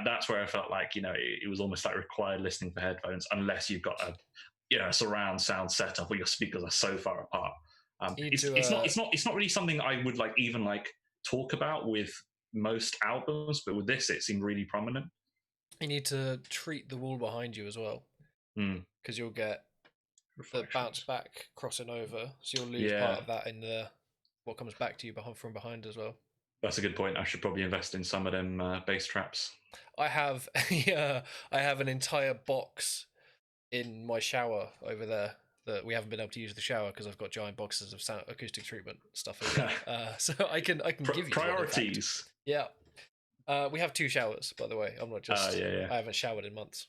that's where I felt like it was almost like required listening for headphones, unless you've got a surround sound setup where your speakers are so far apart. It's not really something I would like even like talk about with most albums, but with this it seemed really prominent. You need to treat the wall behind you as well, because you'll get the bounce back crossing over, so you'll lose part of that in what comes back to you from behind as well. That's a good point. I should probably invest in some of them bass traps. I have an entire box in my shower over there that we haven't been able to use the shower because I've got giant boxes of sound acoustic treatment stuff in there. So I can give you priorities. Yeah. We have 2 showers, by the way. I'm not just I haven't showered in months.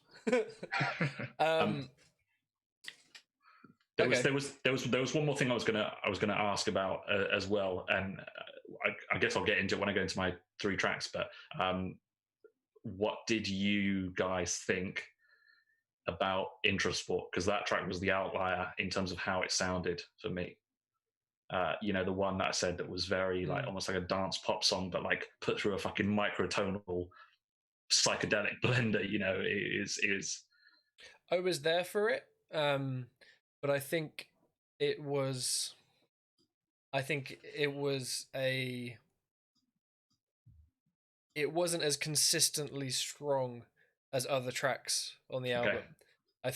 There was one more thing I was gonna ask about as well, and I guess I'll get into it when I go into my 3 tracks. But what did you guys think about Intrasport? Because that track was the outlier in terms of how it sounded for me. The one that I said that was very like almost like a dance pop song, but like put through a fucking microtonal psychedelic blender. It is. I was there for it, but I think it was. It wasn't as consistently strong as other tracks on the album. Okay. I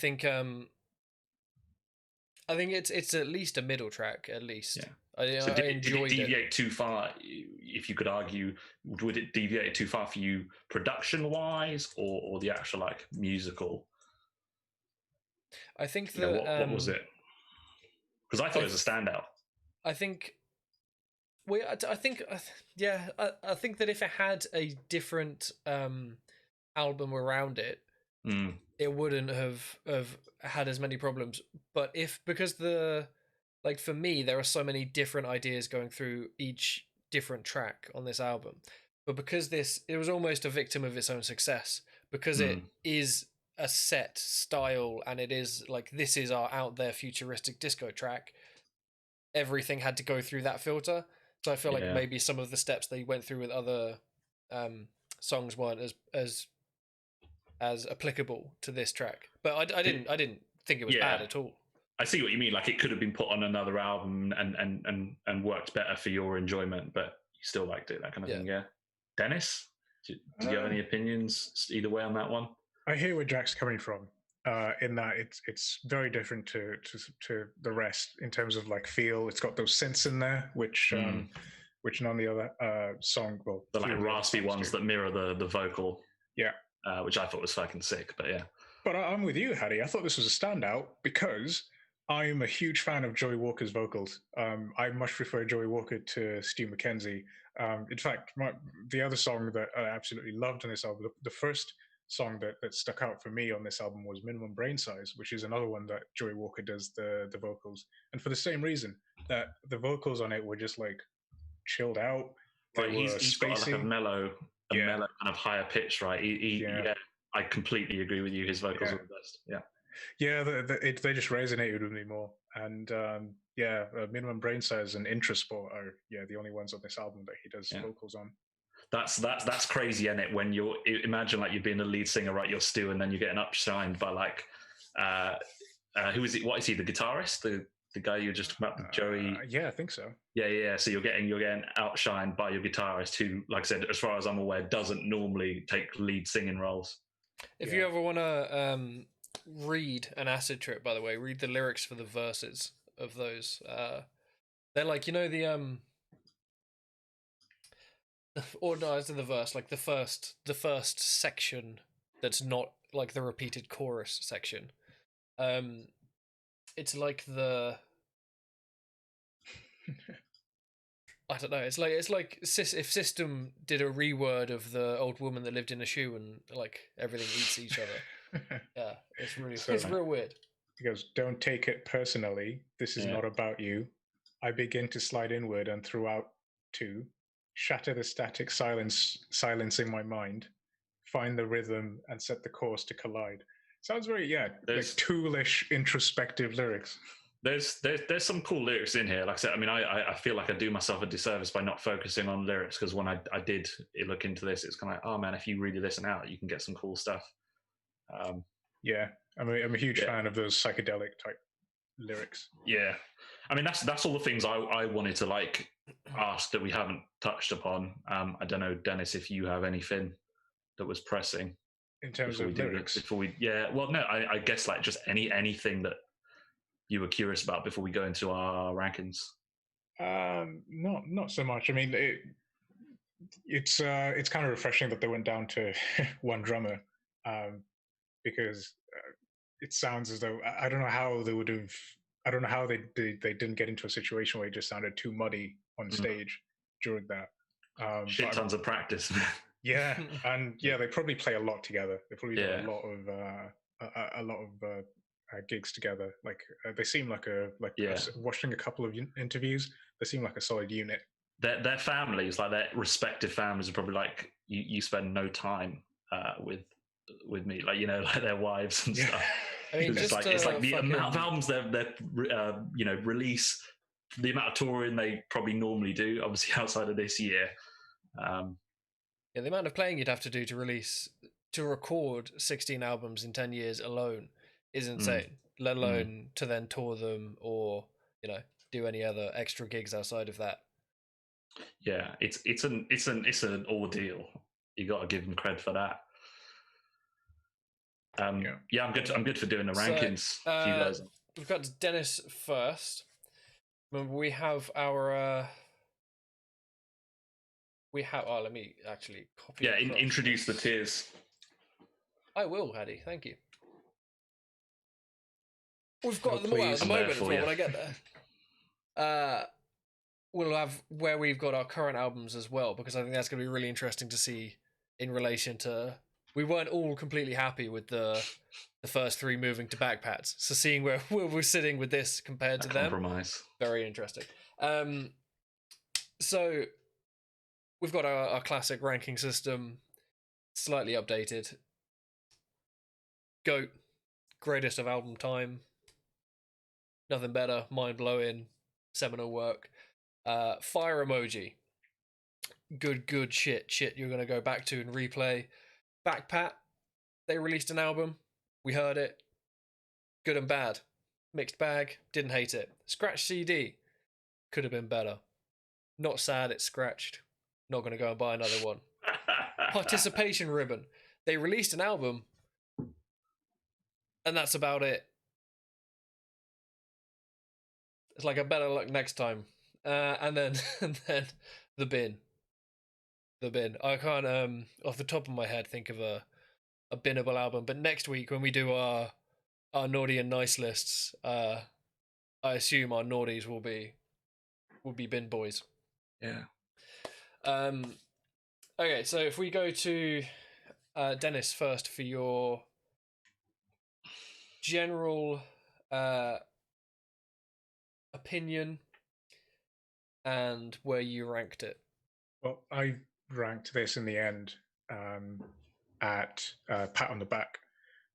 think it's at least a middle track, at least. Yeah. I enjoyed did it deviate too far? If you could argue, would it deviate too far for you production-wise, or the actual like musical? I think that what was it? Because I thought it was a standout. I think. I think that if it had a different album around it, it wouldn't have had as many problems. But because for me, there are so many different ideas going through each different track on this album. But because it was almost a victim of its own success, because it is a set style and it is like, this is our out there futuristic disco track, everything had to go through that filter. So I feel like maybe some of the steps they went through with other songs weren't as applicable to this track. But I didn't think it was bad at all. I see what you mean. Like, it could have been put on another album and worked better for your enjoyment, but you still liked it, that kind of thing. Yeah. Dennis, did you have any opinions either way on that one? I hear where Jack's coming from. In that it's very different to the rest in terms of like feel. It's got those synths in there, which none of the other song. Well, the like raspy ones that mirror the vocal. Yeah. Which I thought was fucking sick, but yeah. But I'm with you, Hattie. I thought this was a standout because I'm a huge fan of Joey Walker's vocals. I much prefer Joey Walker to Stu McKenzie. In fact, the other song that I absolutely loved on this album, the first song that stuck out for me on this album was Minimum Brain Size, which is another one that Joey Walker does the vocals. And for the same reason, that the vocals on it were just like chilled out. Right, he's got like a mellow kind of higher pitch, right? I completely agree with you. His vocals are the best. They just resonated with me more. And Minimum Brain Size and Intrasport are the only ones on this album that he does vocals on. That's crazy, isn't it? When imagine like you're being the lead singer, right? You're Stu, and then you're getting upshined by like who is it? What is he? The guitarist? The guy you were just talking about, Joey? Yeah, I think so. Yeah. So you're getting outshined by your guitarist, who, like I said, as far as I'm aware, doesn't normally take lead singing roles. If you ever want to read an Acid Trip, by the way, read the lyrics for the verses of those. They're like, the organized in the verse, like the first section that's not like the repeated chorus section. It's like I don't know. It's like if System did a reword of the old woman that lived in a shoe and like everything eats each other. Yeah, it's real weird. He goes, "Don't take it personally. This is not about you. I begin to slide inward and throughout to shatter the static silencing my mind, find the rhythm and set the course to collide." Sounds very like Toolish introspective lyrics. There's some cool lyrics in here. Like I said, I mean, I feel like I do myself a disservice by not focusing on lyrics, because when I did look into this, it's kind of like, oh man, if you really listen out, you can get some cool stuff. I'm a huge fan of those psychedelic type lyrics. Yeah, I mean that's all the things I wanted to like ask that we haven't touched upon. I don't know, Dennis, if you have anything that was pressing in terms of lyrics before we. Yeah, well, no, I guess like just anything that you were curious about before we go into our rankings. Not so much. I mean, it's kind of refreshing that they went down to one drummer, because it sounds as though I don't know how they would have. I don't know how they didn't get into a situation where it just sounded too muddy on stage during that. Shit tons of practice. Yeah, and they probably play a lot together. They probably do a lot of gigs together. Like they seem like watching a couple of interviews. They seem like a solid unit. their families, like their respective families, are probably like, you spend no time with me, like, like their wives and stuff. I mean, it's like the amount of albums they're release, the amount of touring they probably normally do, obviously outside of this year. Yeah, the amount of playing you'd have to do to record 16 albums in 10 years alone is insane. Let alone to then tour them or do any other extra gigs outside of that. Yeah, it's an ordeal. You got to give them cred for that. I'm good for doing the rankings. You guys. We've got Dennis first. Remember, we have our. let me actually copy. Yeah, introduce the tiers. I will, Haddy. Thank you. We've got them all at the moment as well when I get there. We'll have where we've got our current albums as well, because I think that's going to be really interesting to see in relation to. We weren't all completely happy with the first three moving to backpads, so seeing where we're sitting with this compared to them, compromise. Very interesting. So we've got our classic ranking system, slightly updated. GOAT, greatest of album time. Nothing better, mind blowing, seminal work. Fire emoji. Good shit you're gonna go back to and replay. Backpat, they released an album. We heard it. Good and bad. Mixed bag. Didn't hate it. Scratch CD. Could have been better. Not sad it's scratched. Not gonna go and buy another one. Participation ribbon. They released an album, and that's about it. It's like a better luck next time. And then the bin. The bin. I can't off the top of my head think of a binnable album, but next week when we do our naughty and nice lists, I assume our naughties will be bin boys. Yeah. Okay, so if we go to Dennis first for your general opinion and where you ranked it. Well, I ranked this in the end at pat on the back,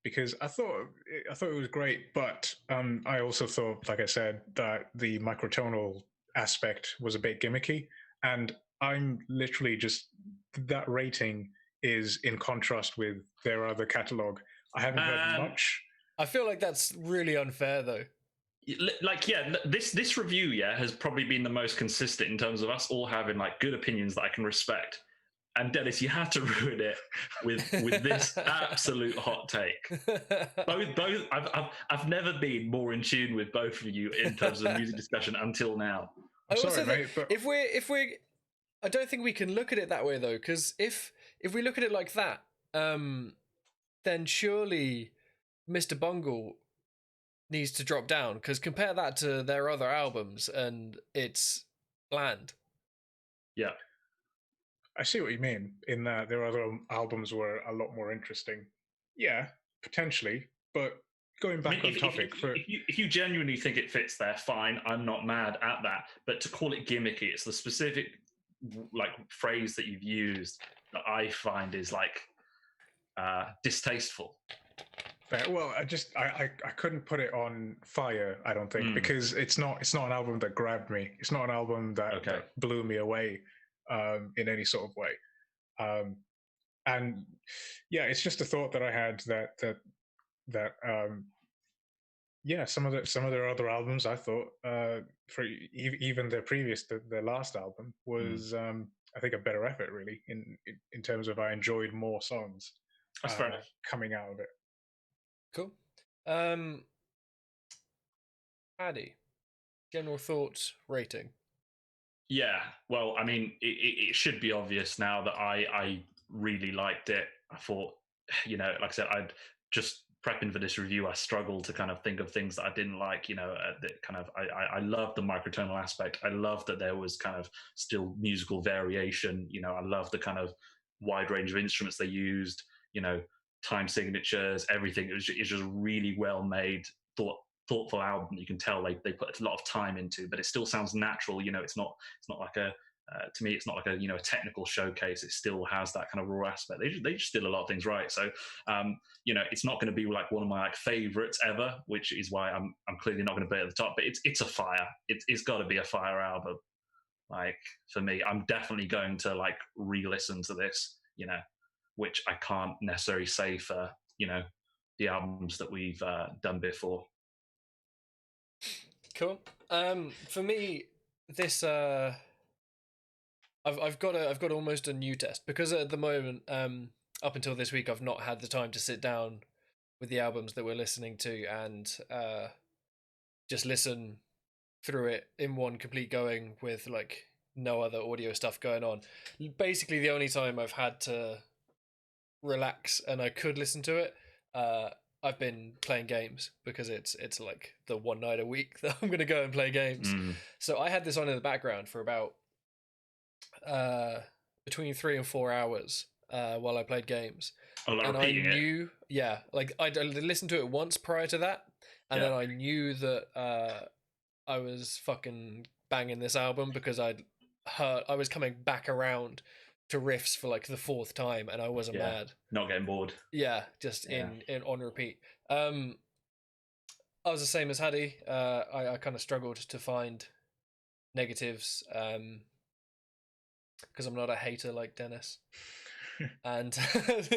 because I thought it was great, but I also thought, like I said, that the microtonal aspect was a bit gimmicky, and I'm literally just, that rating is in contrast with their other catalog. I haven't heard much. I feel like that's really unfair, though. Like, yeah, this review, has probably been the most consistent in terms of us all having like good opinions that I can respect. And Dennis, you had to ruin it with this absolute hot take. Both. I've never been more in tune with both of you in terms of music discussion until now. I'm sorry, mate, but if we're, I don't think we can look at it that way though, because if we look at it like that, then surely Mr. Bungle needs to drop down, because compare that to their other albums and it's bland. Yeah. I see what you mean, in that their other albums were a lot more interesting. Yeah, potentially, but going back on topic... If you genuinely think it fits there, fine, I'm not mad at that. But to call it gimmicky, it's the specific like phrase that you've used that I find is like distasteful. Well, I couldn't put it on fire, I don't think, because it's not an album that grabbed me. It's not an album that blew me away in any sort of way. And yeah, it's just a thought that I had that some of their other albums, I thought for even their last album was I think a better effort, really, in terms of I enjoyed more songs coming out of it. Cool. Addy, general thoughts, rating. Yeah, well, I mean, it should be obvious now that I really liked it. I thought, like I said, I'd just prepping for this review, I struggled to kind of think of things that I didn't like. That kind of I loved the microtonal aspect. I loved that there was kind of still musical variation. I loved the kind of wide range of instruments they used. Time signatures, everything. It was just really well made, thoughtful album. You can tell they put a lot of time into, but it still sounds natural. It's not like a To me, it's not like a technical showcase. It still has that kind of raw aspect. They just did a lot of things right. So it's not going to be like one of my favorites ever, which is why I'm clearly not going to put it at the top. But it's a fire. It's got to be a fire album. Like for me, I'm definitely going to like re-listen to this. Which I can't necessarily say for the albums that we've done before. Cool. For me, this I've got almost a new test because at the moment, up until this week, I've not had the time to sit down with the albums that we're listening to and just listen through it in one complete going with like no other audio stuff going on. Basically, the only time I've had to relax and I could listen to it, I've been playing games because it's like the one night a week that I'm going to go and play games. So I had this on in the background for about between 3 and 4 hours while I played games. And I knew, like I'd listened to it once prior to that, and then I knew that I was fucking banging this album because I was coming back around to riffs for like the 4th time, and I wasn't mad. Not getting bored. Yeah, just in on repeat. I was the same as Hadi. I kind of struggled to find negatives because I'm not a hater like Dennis. And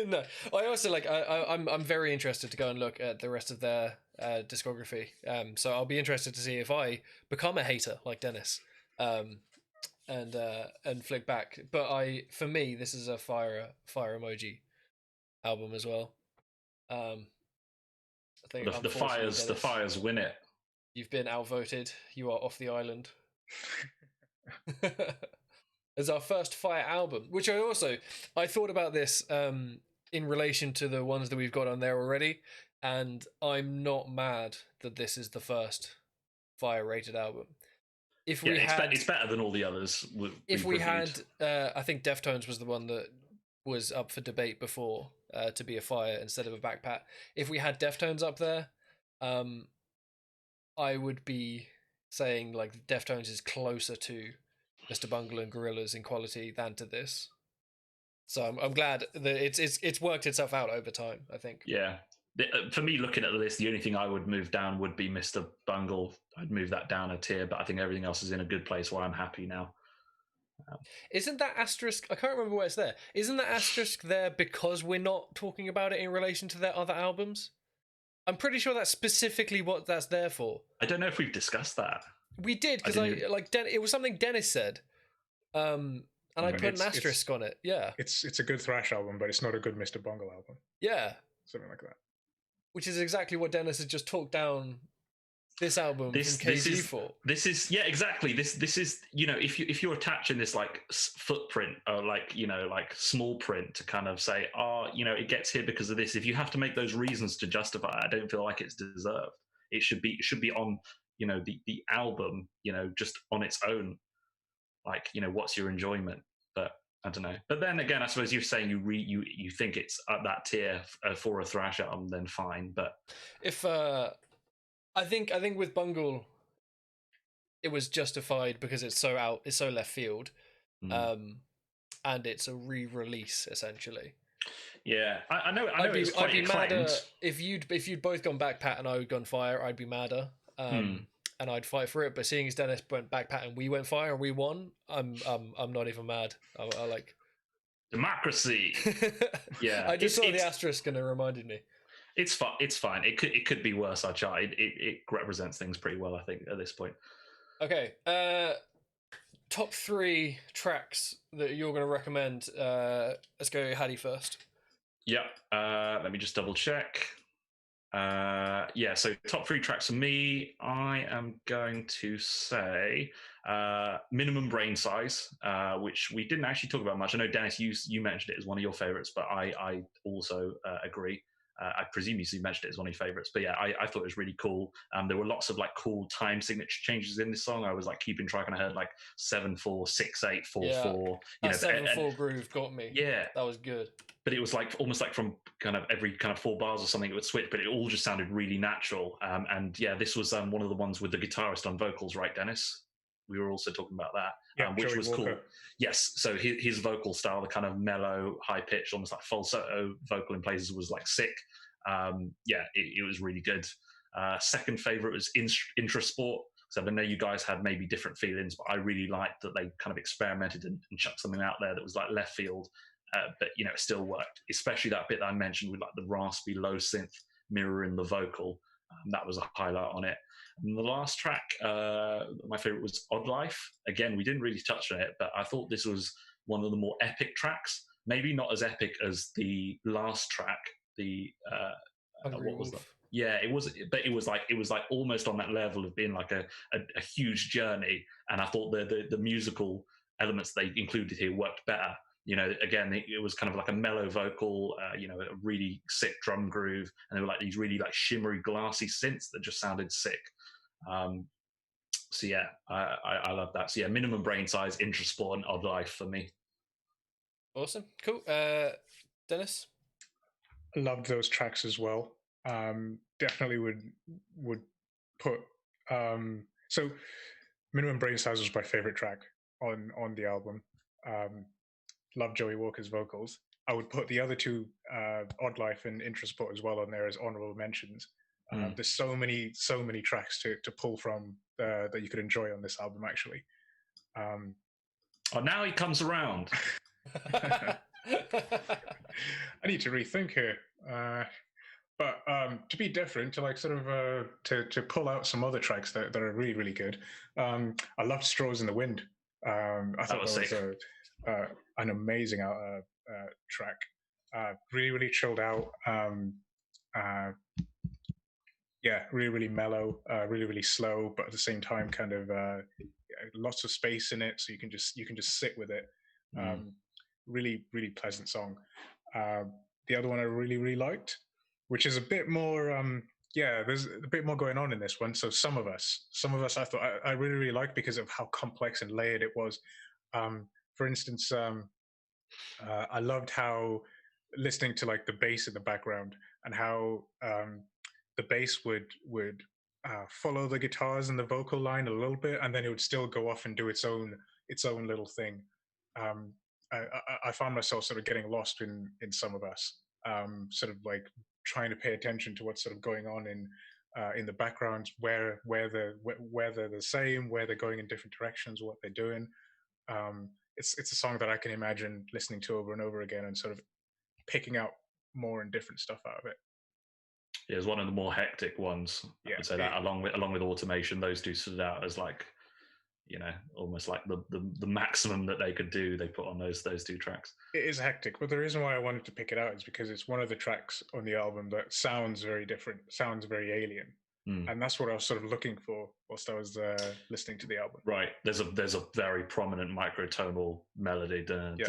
no, I also like I'm very interested to go and look at the rest of their discography. So I'll be interested to see if I become a hater like Dennis. And flick back. But for me, this is a fire emoji album as well. I think the fires win it. You've been outvoted. You are off the island. As our first fire album, which I thought about this in relation to the ones that we've got on there already, and I'm not mad that this is the first fire rated album. It's better than all the others. If we had, I think Deftones was the one that was up for debate before to be a fire instead of a backpat. If we had Deftones up there, I would be saying like Deftones is closer to Mr. Bungle and Gorillaz in quality than to this. So I'm glad that it's worked itself out over time, I think. Yeah. For me, looking at the list, the only thing I would move down would be Mr. Bungle. I'd move that down a tier, but I think everything else is in a good place where I'm happy now. Isn't that asterisk? I can't remember where it's there. Isn't that asterisk there because we're not talking about it in relation to their other albums? I'm pretty sure that's specifically what that's there for. I don't know if we've discussed that. We did because it was something Dennis said, and I put an asterisk on it. Yeah, it's a good thrash album, but it's not a good Mr. Bungle album. Yeah, something like that. Which is exactly what Dennis had just talked down this album from KZ for. This is exactly. This is if you're attaching this like footprint or like small print to kind of say it gets here because of this. If you have to make those reasons to justify it, I don't feel like it's deserved. It should be on the album just on its own. Like what's your enjoyment? But I don't know. But then again, I suppose you're saying you think it's at that tier for a thrash album, then fine. But if I think with Bungle, it was justified because it's so left field, and it's a re-release essentially. Yeah, I know. I'd be madder if you'd both gone backpat and I would gone fire. I'd be madder. And I'd fight for it, but seeing as Dennis went backpat and we went fire and we won, I'm not even mad. I like democracy. Yeah, I just saw the asterisk and it reminded me. It's fine. It's fine. It could be worse. I tried. It represents things pretty well, I think, at this point. Okay. Top 3 tracks that you're going to recommend. Let's go Hadi first. Yep. Let me just double check. So top 3 tracks for me, I am going to say Minimum Brain Size, which we didn't actually talk about much. I know, Dennis, you mentioned it as one of your favorites, but I also agree. I presume you mentioned it as one of your favorites, but yeah, I thought it was really cool. There were lots of like cool time signature changes in this song. I was like keeping track and I heard like 7/4, 6/8, 4/4. That 7/4 groove got me. Yeah, that was good. But it was like almost like from kind of every kind of 4 bars or something it would switch, but it all just sounded really natural. And yeah, this was one of the ones with the guitarist on vocals, right, Dennis? we were also talking about that, Yeah, which Joey was Walker. cool. Yes, so his vocal style, the kind of mellow, high pitched, almost like falsetto vocal in places, was like sick. It was really good. Second favorite was Intrasport. So I know you guys had maybe different feelings, but I really liked that they kind of experimented and chucked something out there that was like left field, but it still worked. Especially that bit that I mentioned with like the raspy low synth mirroring the vocal. That was a highlight on it. And the last track, my favorite was Odd Life. Again, we didn't really touch on it, but I thought this was one of the more epic tracks. Maybe not as epic as the last track. The what was that? Yeah, it was, but it was like almost on that level of being like a huge journey. And I thought the musical elements they included here worked better. Again, it was kind of like a mellow vocal, a really sick drum groove, and there were like these really like shimmery, glassy synths that just sounded sick. So yeah, I love that. So yeah, Minimum Brain Size, Intrasport, and Odd Life for me. Awesome, cool. Dennis? I loved those tracks as well. Definitely would put so Minimum Brain Size was my favorite track on the album. Love Joey Walker's vocals. I would put the other two, Odd Life and Intrasport, as well on there as honorable mentions. There's so many tracks to pull from that you could enjoy on this album, actually. Now he comes around. I need to rethink here. But to be different, to like sort of to pull out some other tracks that are really, really good. I loved Straws in the Wind. I thought that was an amazing track. Really, really chilled out. Really, really mellow. Really, really slow, but at the same time, kind of lots of space in it, so you can just sit with it. Really, really pleasant song. The other one I really, really liked, which is a bit more. There's a bit more going on in this one. So some of us, I thought I really, really liked because of how complex and layered it was. For instance, I loved how listening to like the bass in the background and how the bass would follow the guitars and the vocal line a little bit, and then it would still go off and do its own little thing. I found myself sort of getting lost in Some of Us, sort of like trying to pay attention to what's sort of going on in the background, where they're the same, where they're going in different directions, what they're doing. It's a song that I can imagine listening to over and over again and sort of picking out more and different stuff out of it. Yeah, it's one of the more hectic ones. I would say that along with Automation, those two stood out as like, almost like the maximum that they could do. They put on those two tracks. It is hectic, but the reason why I wanted to pick it out is because it's one of the tracks on the album that sounds very different, sounds very alien. And that's what I was sort of looking for whilst I was listening to the album. Right. There's a very prominent microtonal melody. And it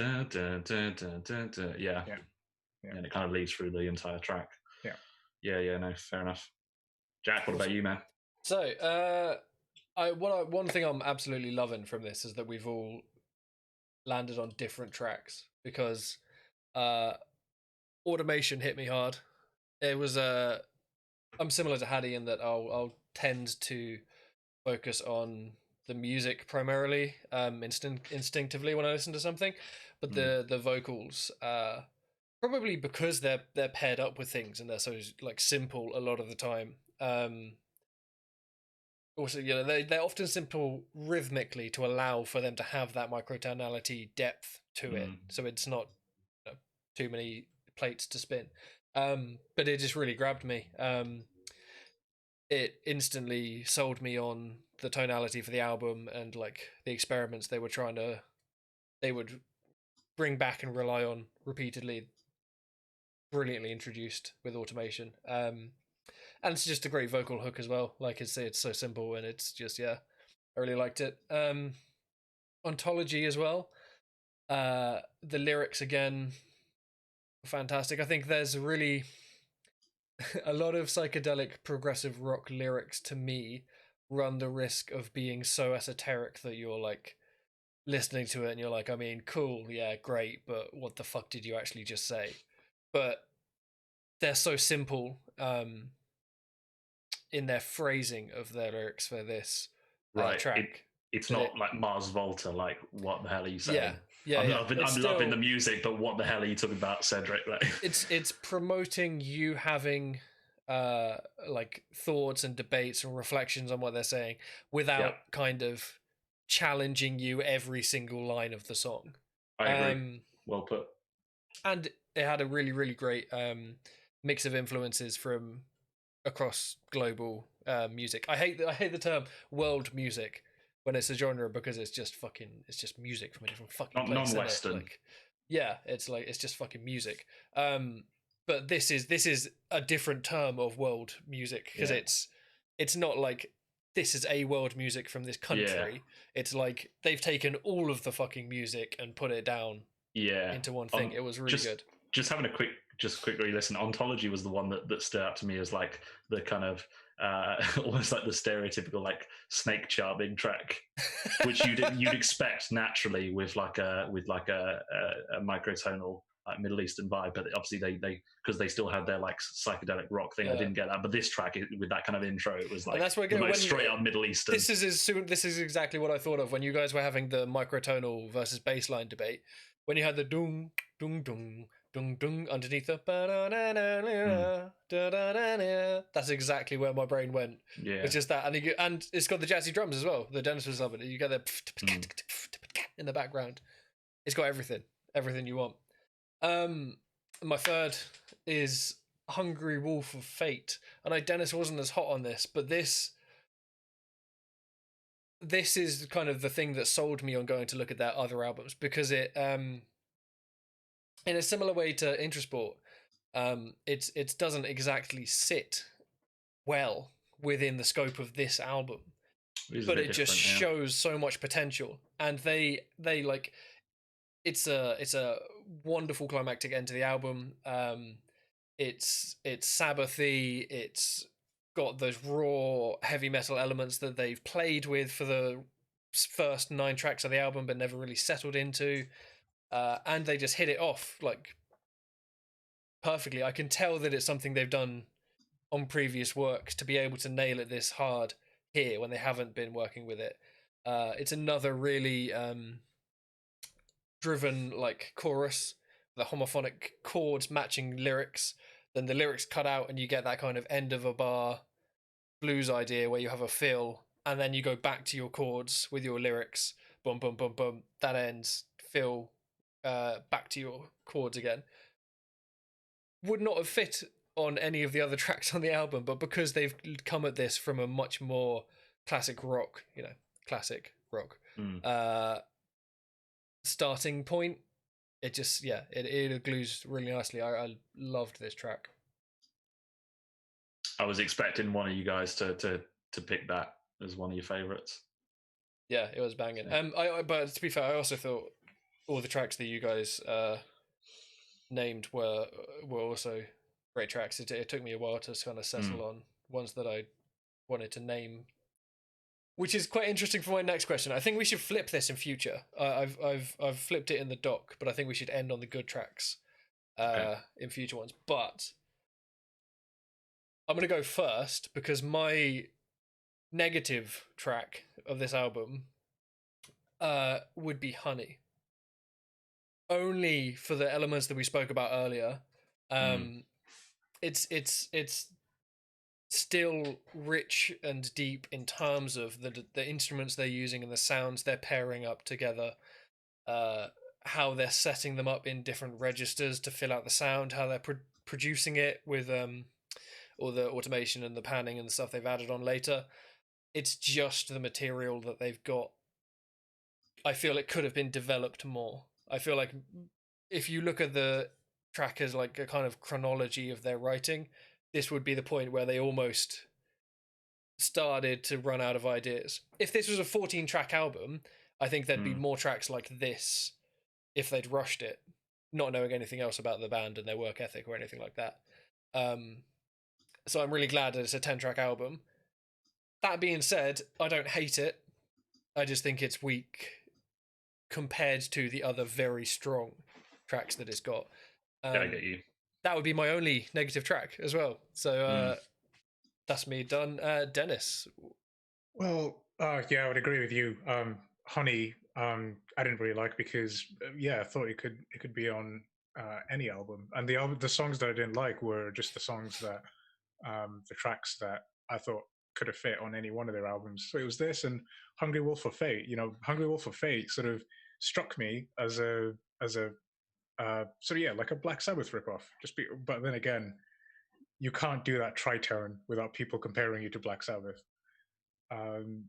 kind of leads through the entire track. Yeah. No, fair enough. Jack, what about you, man? So, one thing I'm absolutely loving from this is that we've all landed on different tracks, because Automation hit me hard. It was I'm similar to Hattie in that I'll tend to focus on the music primarily, instinctively when I listen to something, but the vocals, probably because they're paired up with things and they're so like simple a lot of the time. Also, they're often simple rhythmically to allow for them to have that microtonality depth to it, so it's not too many plates to spin. But it just really grabbed me. It instantly sold me on the tonality for the album and like the experiments they would bring back and rely on repeatedly. Brilliantly introduced with Automation. And it's just a great vocal hook as well. Like it's so simple and it's just, I really liked it. Ontology as well. The lyrics again, fantastic. I think there's really a lot of psychedelic progressive rock lyrics to me run the risk of being so esoteric that you're like listening to it and you're like, I mean, cool, yeah, great, but what the fuck did you actually just say? But they're so simple in their phrasing of their lyrics for this track. it's not like Mars Volta. Like, what the hell are you saying? Yeah, I'm still, loving the music, but what the hell are you talking about, Cedric? Like, it's promoting you having like thoughts and debates and reflections on what they're saying without kind of challenging you every single line of the song. I agree. Well put. And it had a really, really great mix of influences from across global music. I hate the term world music when it's a genre, because it's just music from a different fucking place. Non-Western. Like, yeah, it's just fucking music. But this is a different term of world music, because it's not like this is a world music from this country. Yeah. It's like they've taken all of the fucking music and put it down into one thing. It was really good. Just having a quick re-listen. Ontology was the one that stood out to me as like the kind of almost like the stereotypical like snake charming track, which you'd expect naturally with like a microtonal like Middle Eastern vibe, but obviously they because they still had their like psychedelic rock thing. I didn't get that, but this track with that kind of intro, it was like that's where straight up Middle Eastern. This is exactly what I thought of when you guys were having the microtonal versus bassline debate. When you had the dung dung dung dung dung underneath the that's exactly where my brain went. Yeah, it's just that, and it's got the jazzy drums as well. The Dennis was loving it. You get the in the background. It's got everything you want. My third is Hungry Wolf of Fate. I know Dennis wasn't as hot on this, but this is kind of the thing that sold me on going to look at their other albums, because it in a similar way to Intrasport, it doesn't exactly sit well within the scope of this album, but it just shows so much potential, and they like it's a wonderful climactic end to the album. It's Sabbathy. It's got those raw heavy metal elements that they've played with for the first 9 tracks of the album, but never really settled into. And they just hit it off like perfectly. I can tell that it's something they've done on previous works to be able to nail it this hard here when they haven't been working with it. It's another really driven like chorus, the homophonic chords matching lyrics. Then the lyrics cut out and you get that kind of end of a bar blues idea where you have a fill and then you go back to your chords with your lyrics. Boom, boom, boom, boom. That ends. Fill. Back to your chords again. Would not have fit on any of the other tracks on the album, but because they've come at this from a much more classic rock starting point, it just it glues really nicely. I loved this track. I was expecting one of you guys to pick that as one of your favorites. Yeah, it was banging. But to be fair, I also thought all the tracks that you guys named were also great tracks. It took me a while to kind of settle on ones that I wanted to name, which is quite interesting for my next question. I think we should flip this in future. I've flipped it in the doc, but I think we should end on the good tracks in future ones. But I'm going to go first because my negative track of this album would be Honey. Only for the elements that we spoke about earlier. It's still rich and deep in terms of the instruments they're using and the sounds they're pairing up together, how they're setting them up in different registers to fill out the sound, how they're producing it with all the automation and the panning and the stuff they've added on later. It's just the material that they've got. I feel it could have been developed more. I feel like if you look at the track as like a kind of chronology of their writing, this would be the point where they almost started to run out of ideas. If this was a 14-track album, I think there'd be more tracks like this if they'd rushed it, not knowing anything else about the band and their work ethic or anything like that. So I'm really glad that it's a 10-track album. That being said, I don't hate it. I just think it's weak compared to the other very strong tracks that it's got. I get you. That would be my only negative track as well. So that's me done. Dennis. Well, Yeah, I would agree with you. Honey, I didn't really like because I thought it could be on any album, and the songs that I didn't like were just the songs that the tracks that I thought could have fit on any one of their albums. So it was this and Hungry Wolf for Fate. Hungry Wolf for Fate sort of struck me as a like a Black Sabbath ripoff. But then again, you can't do that tritone without people comparing you to Black Sabbath. Um,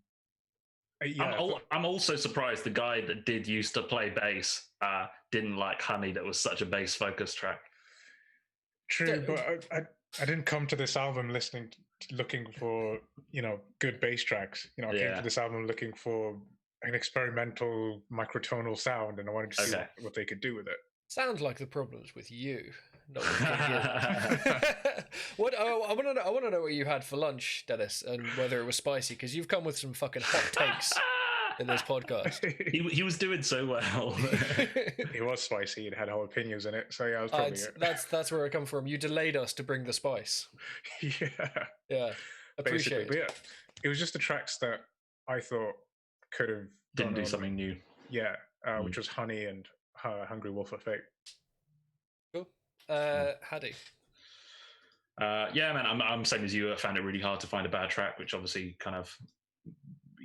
I'm also surprised the guy that did used to play bass didn't like Honey. That was such a bass focused track. True, but I didn't come to this album looking for good bass tracks. I came to this album looking for an experimental microtonal sound, and I wanted to see what they could do with it. Sounds like the problem's with you. Not with I want to know what you had for lunch, Dennis, and whether it was spicy, because you've come with some fucking hot takes in this podcast. He was doing so well. It was spicy. It had jalapenos in it, so yeah, I was probably that's where I come from. You delayed us to bring the spice. Yeah. Appreciate it. But yeah, it was just the tracks that I thought could have didn't do something new. Yeah, which was Honey and Hungry Wolf for Fate. Cool. Hadi. Yeah, man, I'm same as you. I found it really hard to find a bad track, which obviously kind of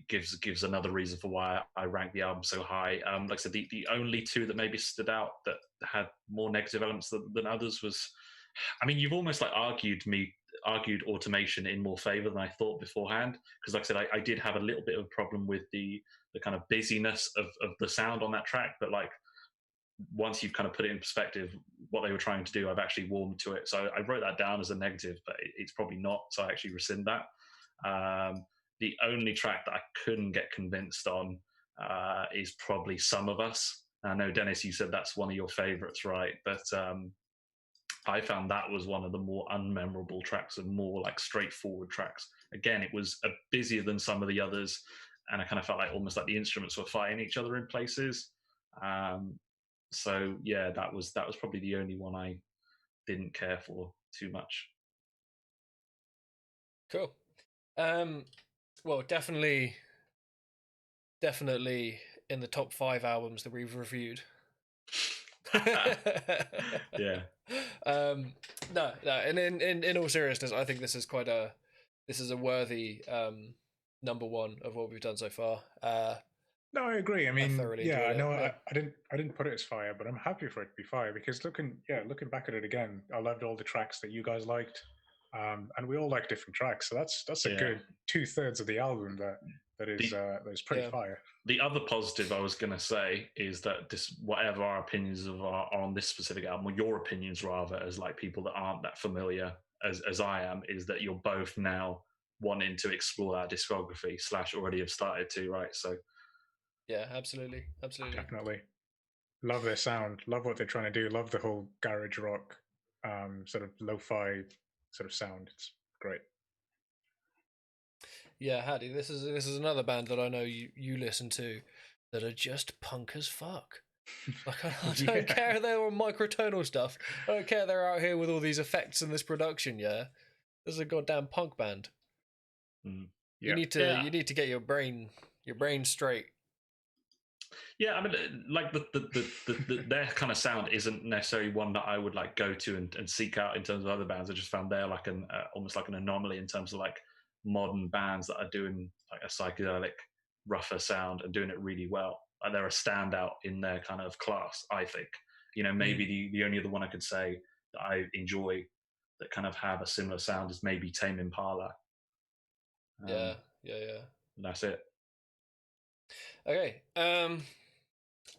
gives another reason for why I ranked the album so high. Like I said, the only two that maybe stood out that had more negative elements than others was, I mean, you've almost like argued Automation in more favor than I thought beforehand, because like I said, I did have a little bit of a problem with the kind of busyness of the sound on that track, but like once you've kind of put it in perspective what they were trying to do, I've actually warmed to it. So I wrote that down as a negative, but it's probably not, so I actually rescind that. The only track that I couldn't get convinced on is probably Some of Us. I know, Dennis, you said that's one of your favorites, right? But I found that was one of the more unmemorable tracks and more like straightforward tracks. Again, it was busier than some of the others, and I kind of felt like almost like the instruments were fighting each other in places. So yeah, that was probably the only one I didn't care for too much. Cool. Well, definitely in the top 5 albums that we've reviewed. Yeah. No. And in all seriousness, I think this is a worthy number one of what we've done so far. No, I agree. I mean, I know it. I didn't put it as fire, but I'm happy for it to be fire because looking back at it again, I loved all the tracks that you guys liked, and we all like different tracks. So that's a good 2/3 of the album that is pretty fire. The other positive I was going to say is that whatever our opinions are on this specific album, or your opinions rather, as like people that aren't that familiar as I am, is that you're both now wanting to explore our discography / already have started to, right? So. Yeah, absolutely. Definitely. Love their sound. Love what they're trying to do. Love the whole garage rock, sort of lo-fi sort of sound. It's great. Yeah, Hadi, this is another band that I know you listen to that are just punk as fuck. Like I don't care they're on microtonal stuff. I don't care they're out here with all these effects and this production. Yeah, this is a goddamn punk band. Mm. You need to get your brain straight. Yeah, I mean, like their kind of sound isn't necessarily one that I would like go to and seek out in terms of other bands. I just found they're like almost like an anomaly in terms of like modern bands that are doing like a psychedelic, rougher sound and doing it really well. Like they're a standout in their kind of class, I think. Maybe the only other one I could say that I enjoy that kind of have a similar sound is maybe Tame Impala. Yeah. And that's it. Okay.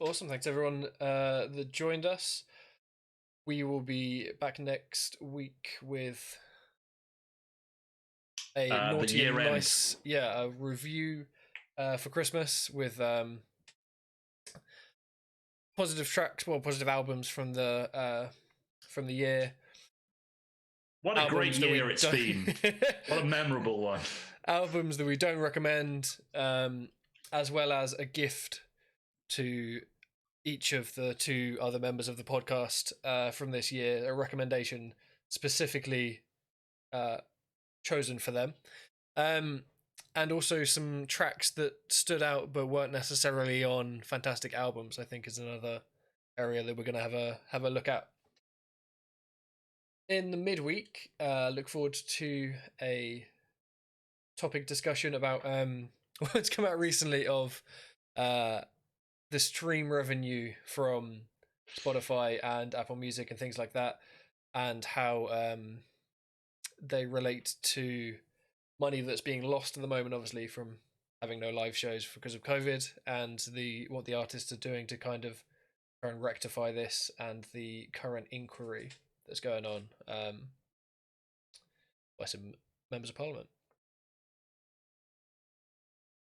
Awesome. Thanks everyone that joined us. We will be back next week with a naughty and nice a review for Christmas with positive tracks, positive albums from the year. What a great year it's been. What a memorable one. Albums that we don't recommend, as well as a gift to each of the 2 other members of the podcast from this year, a recommendation specifically chosen for them. and also some tracks that stood out but weren't necessarily on fantastic albums, I think, is another area that we're going to have a look at. In the midweek, look forward to a topic discussion about what's come out recently of the stream revenue from Spotify and Apple Music and things like that, and how they relate to money that's being lost at the moment, obviously from having no live shows because of COVID, and what the artists are doing to kind of try and rectify this, and the current inquiry that's going on by some members of Parliament.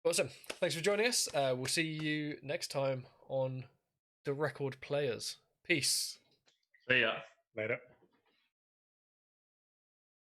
Awesome. Thanks for joining us. We'll see you next time on The Record Players. Peace. See ya. Later.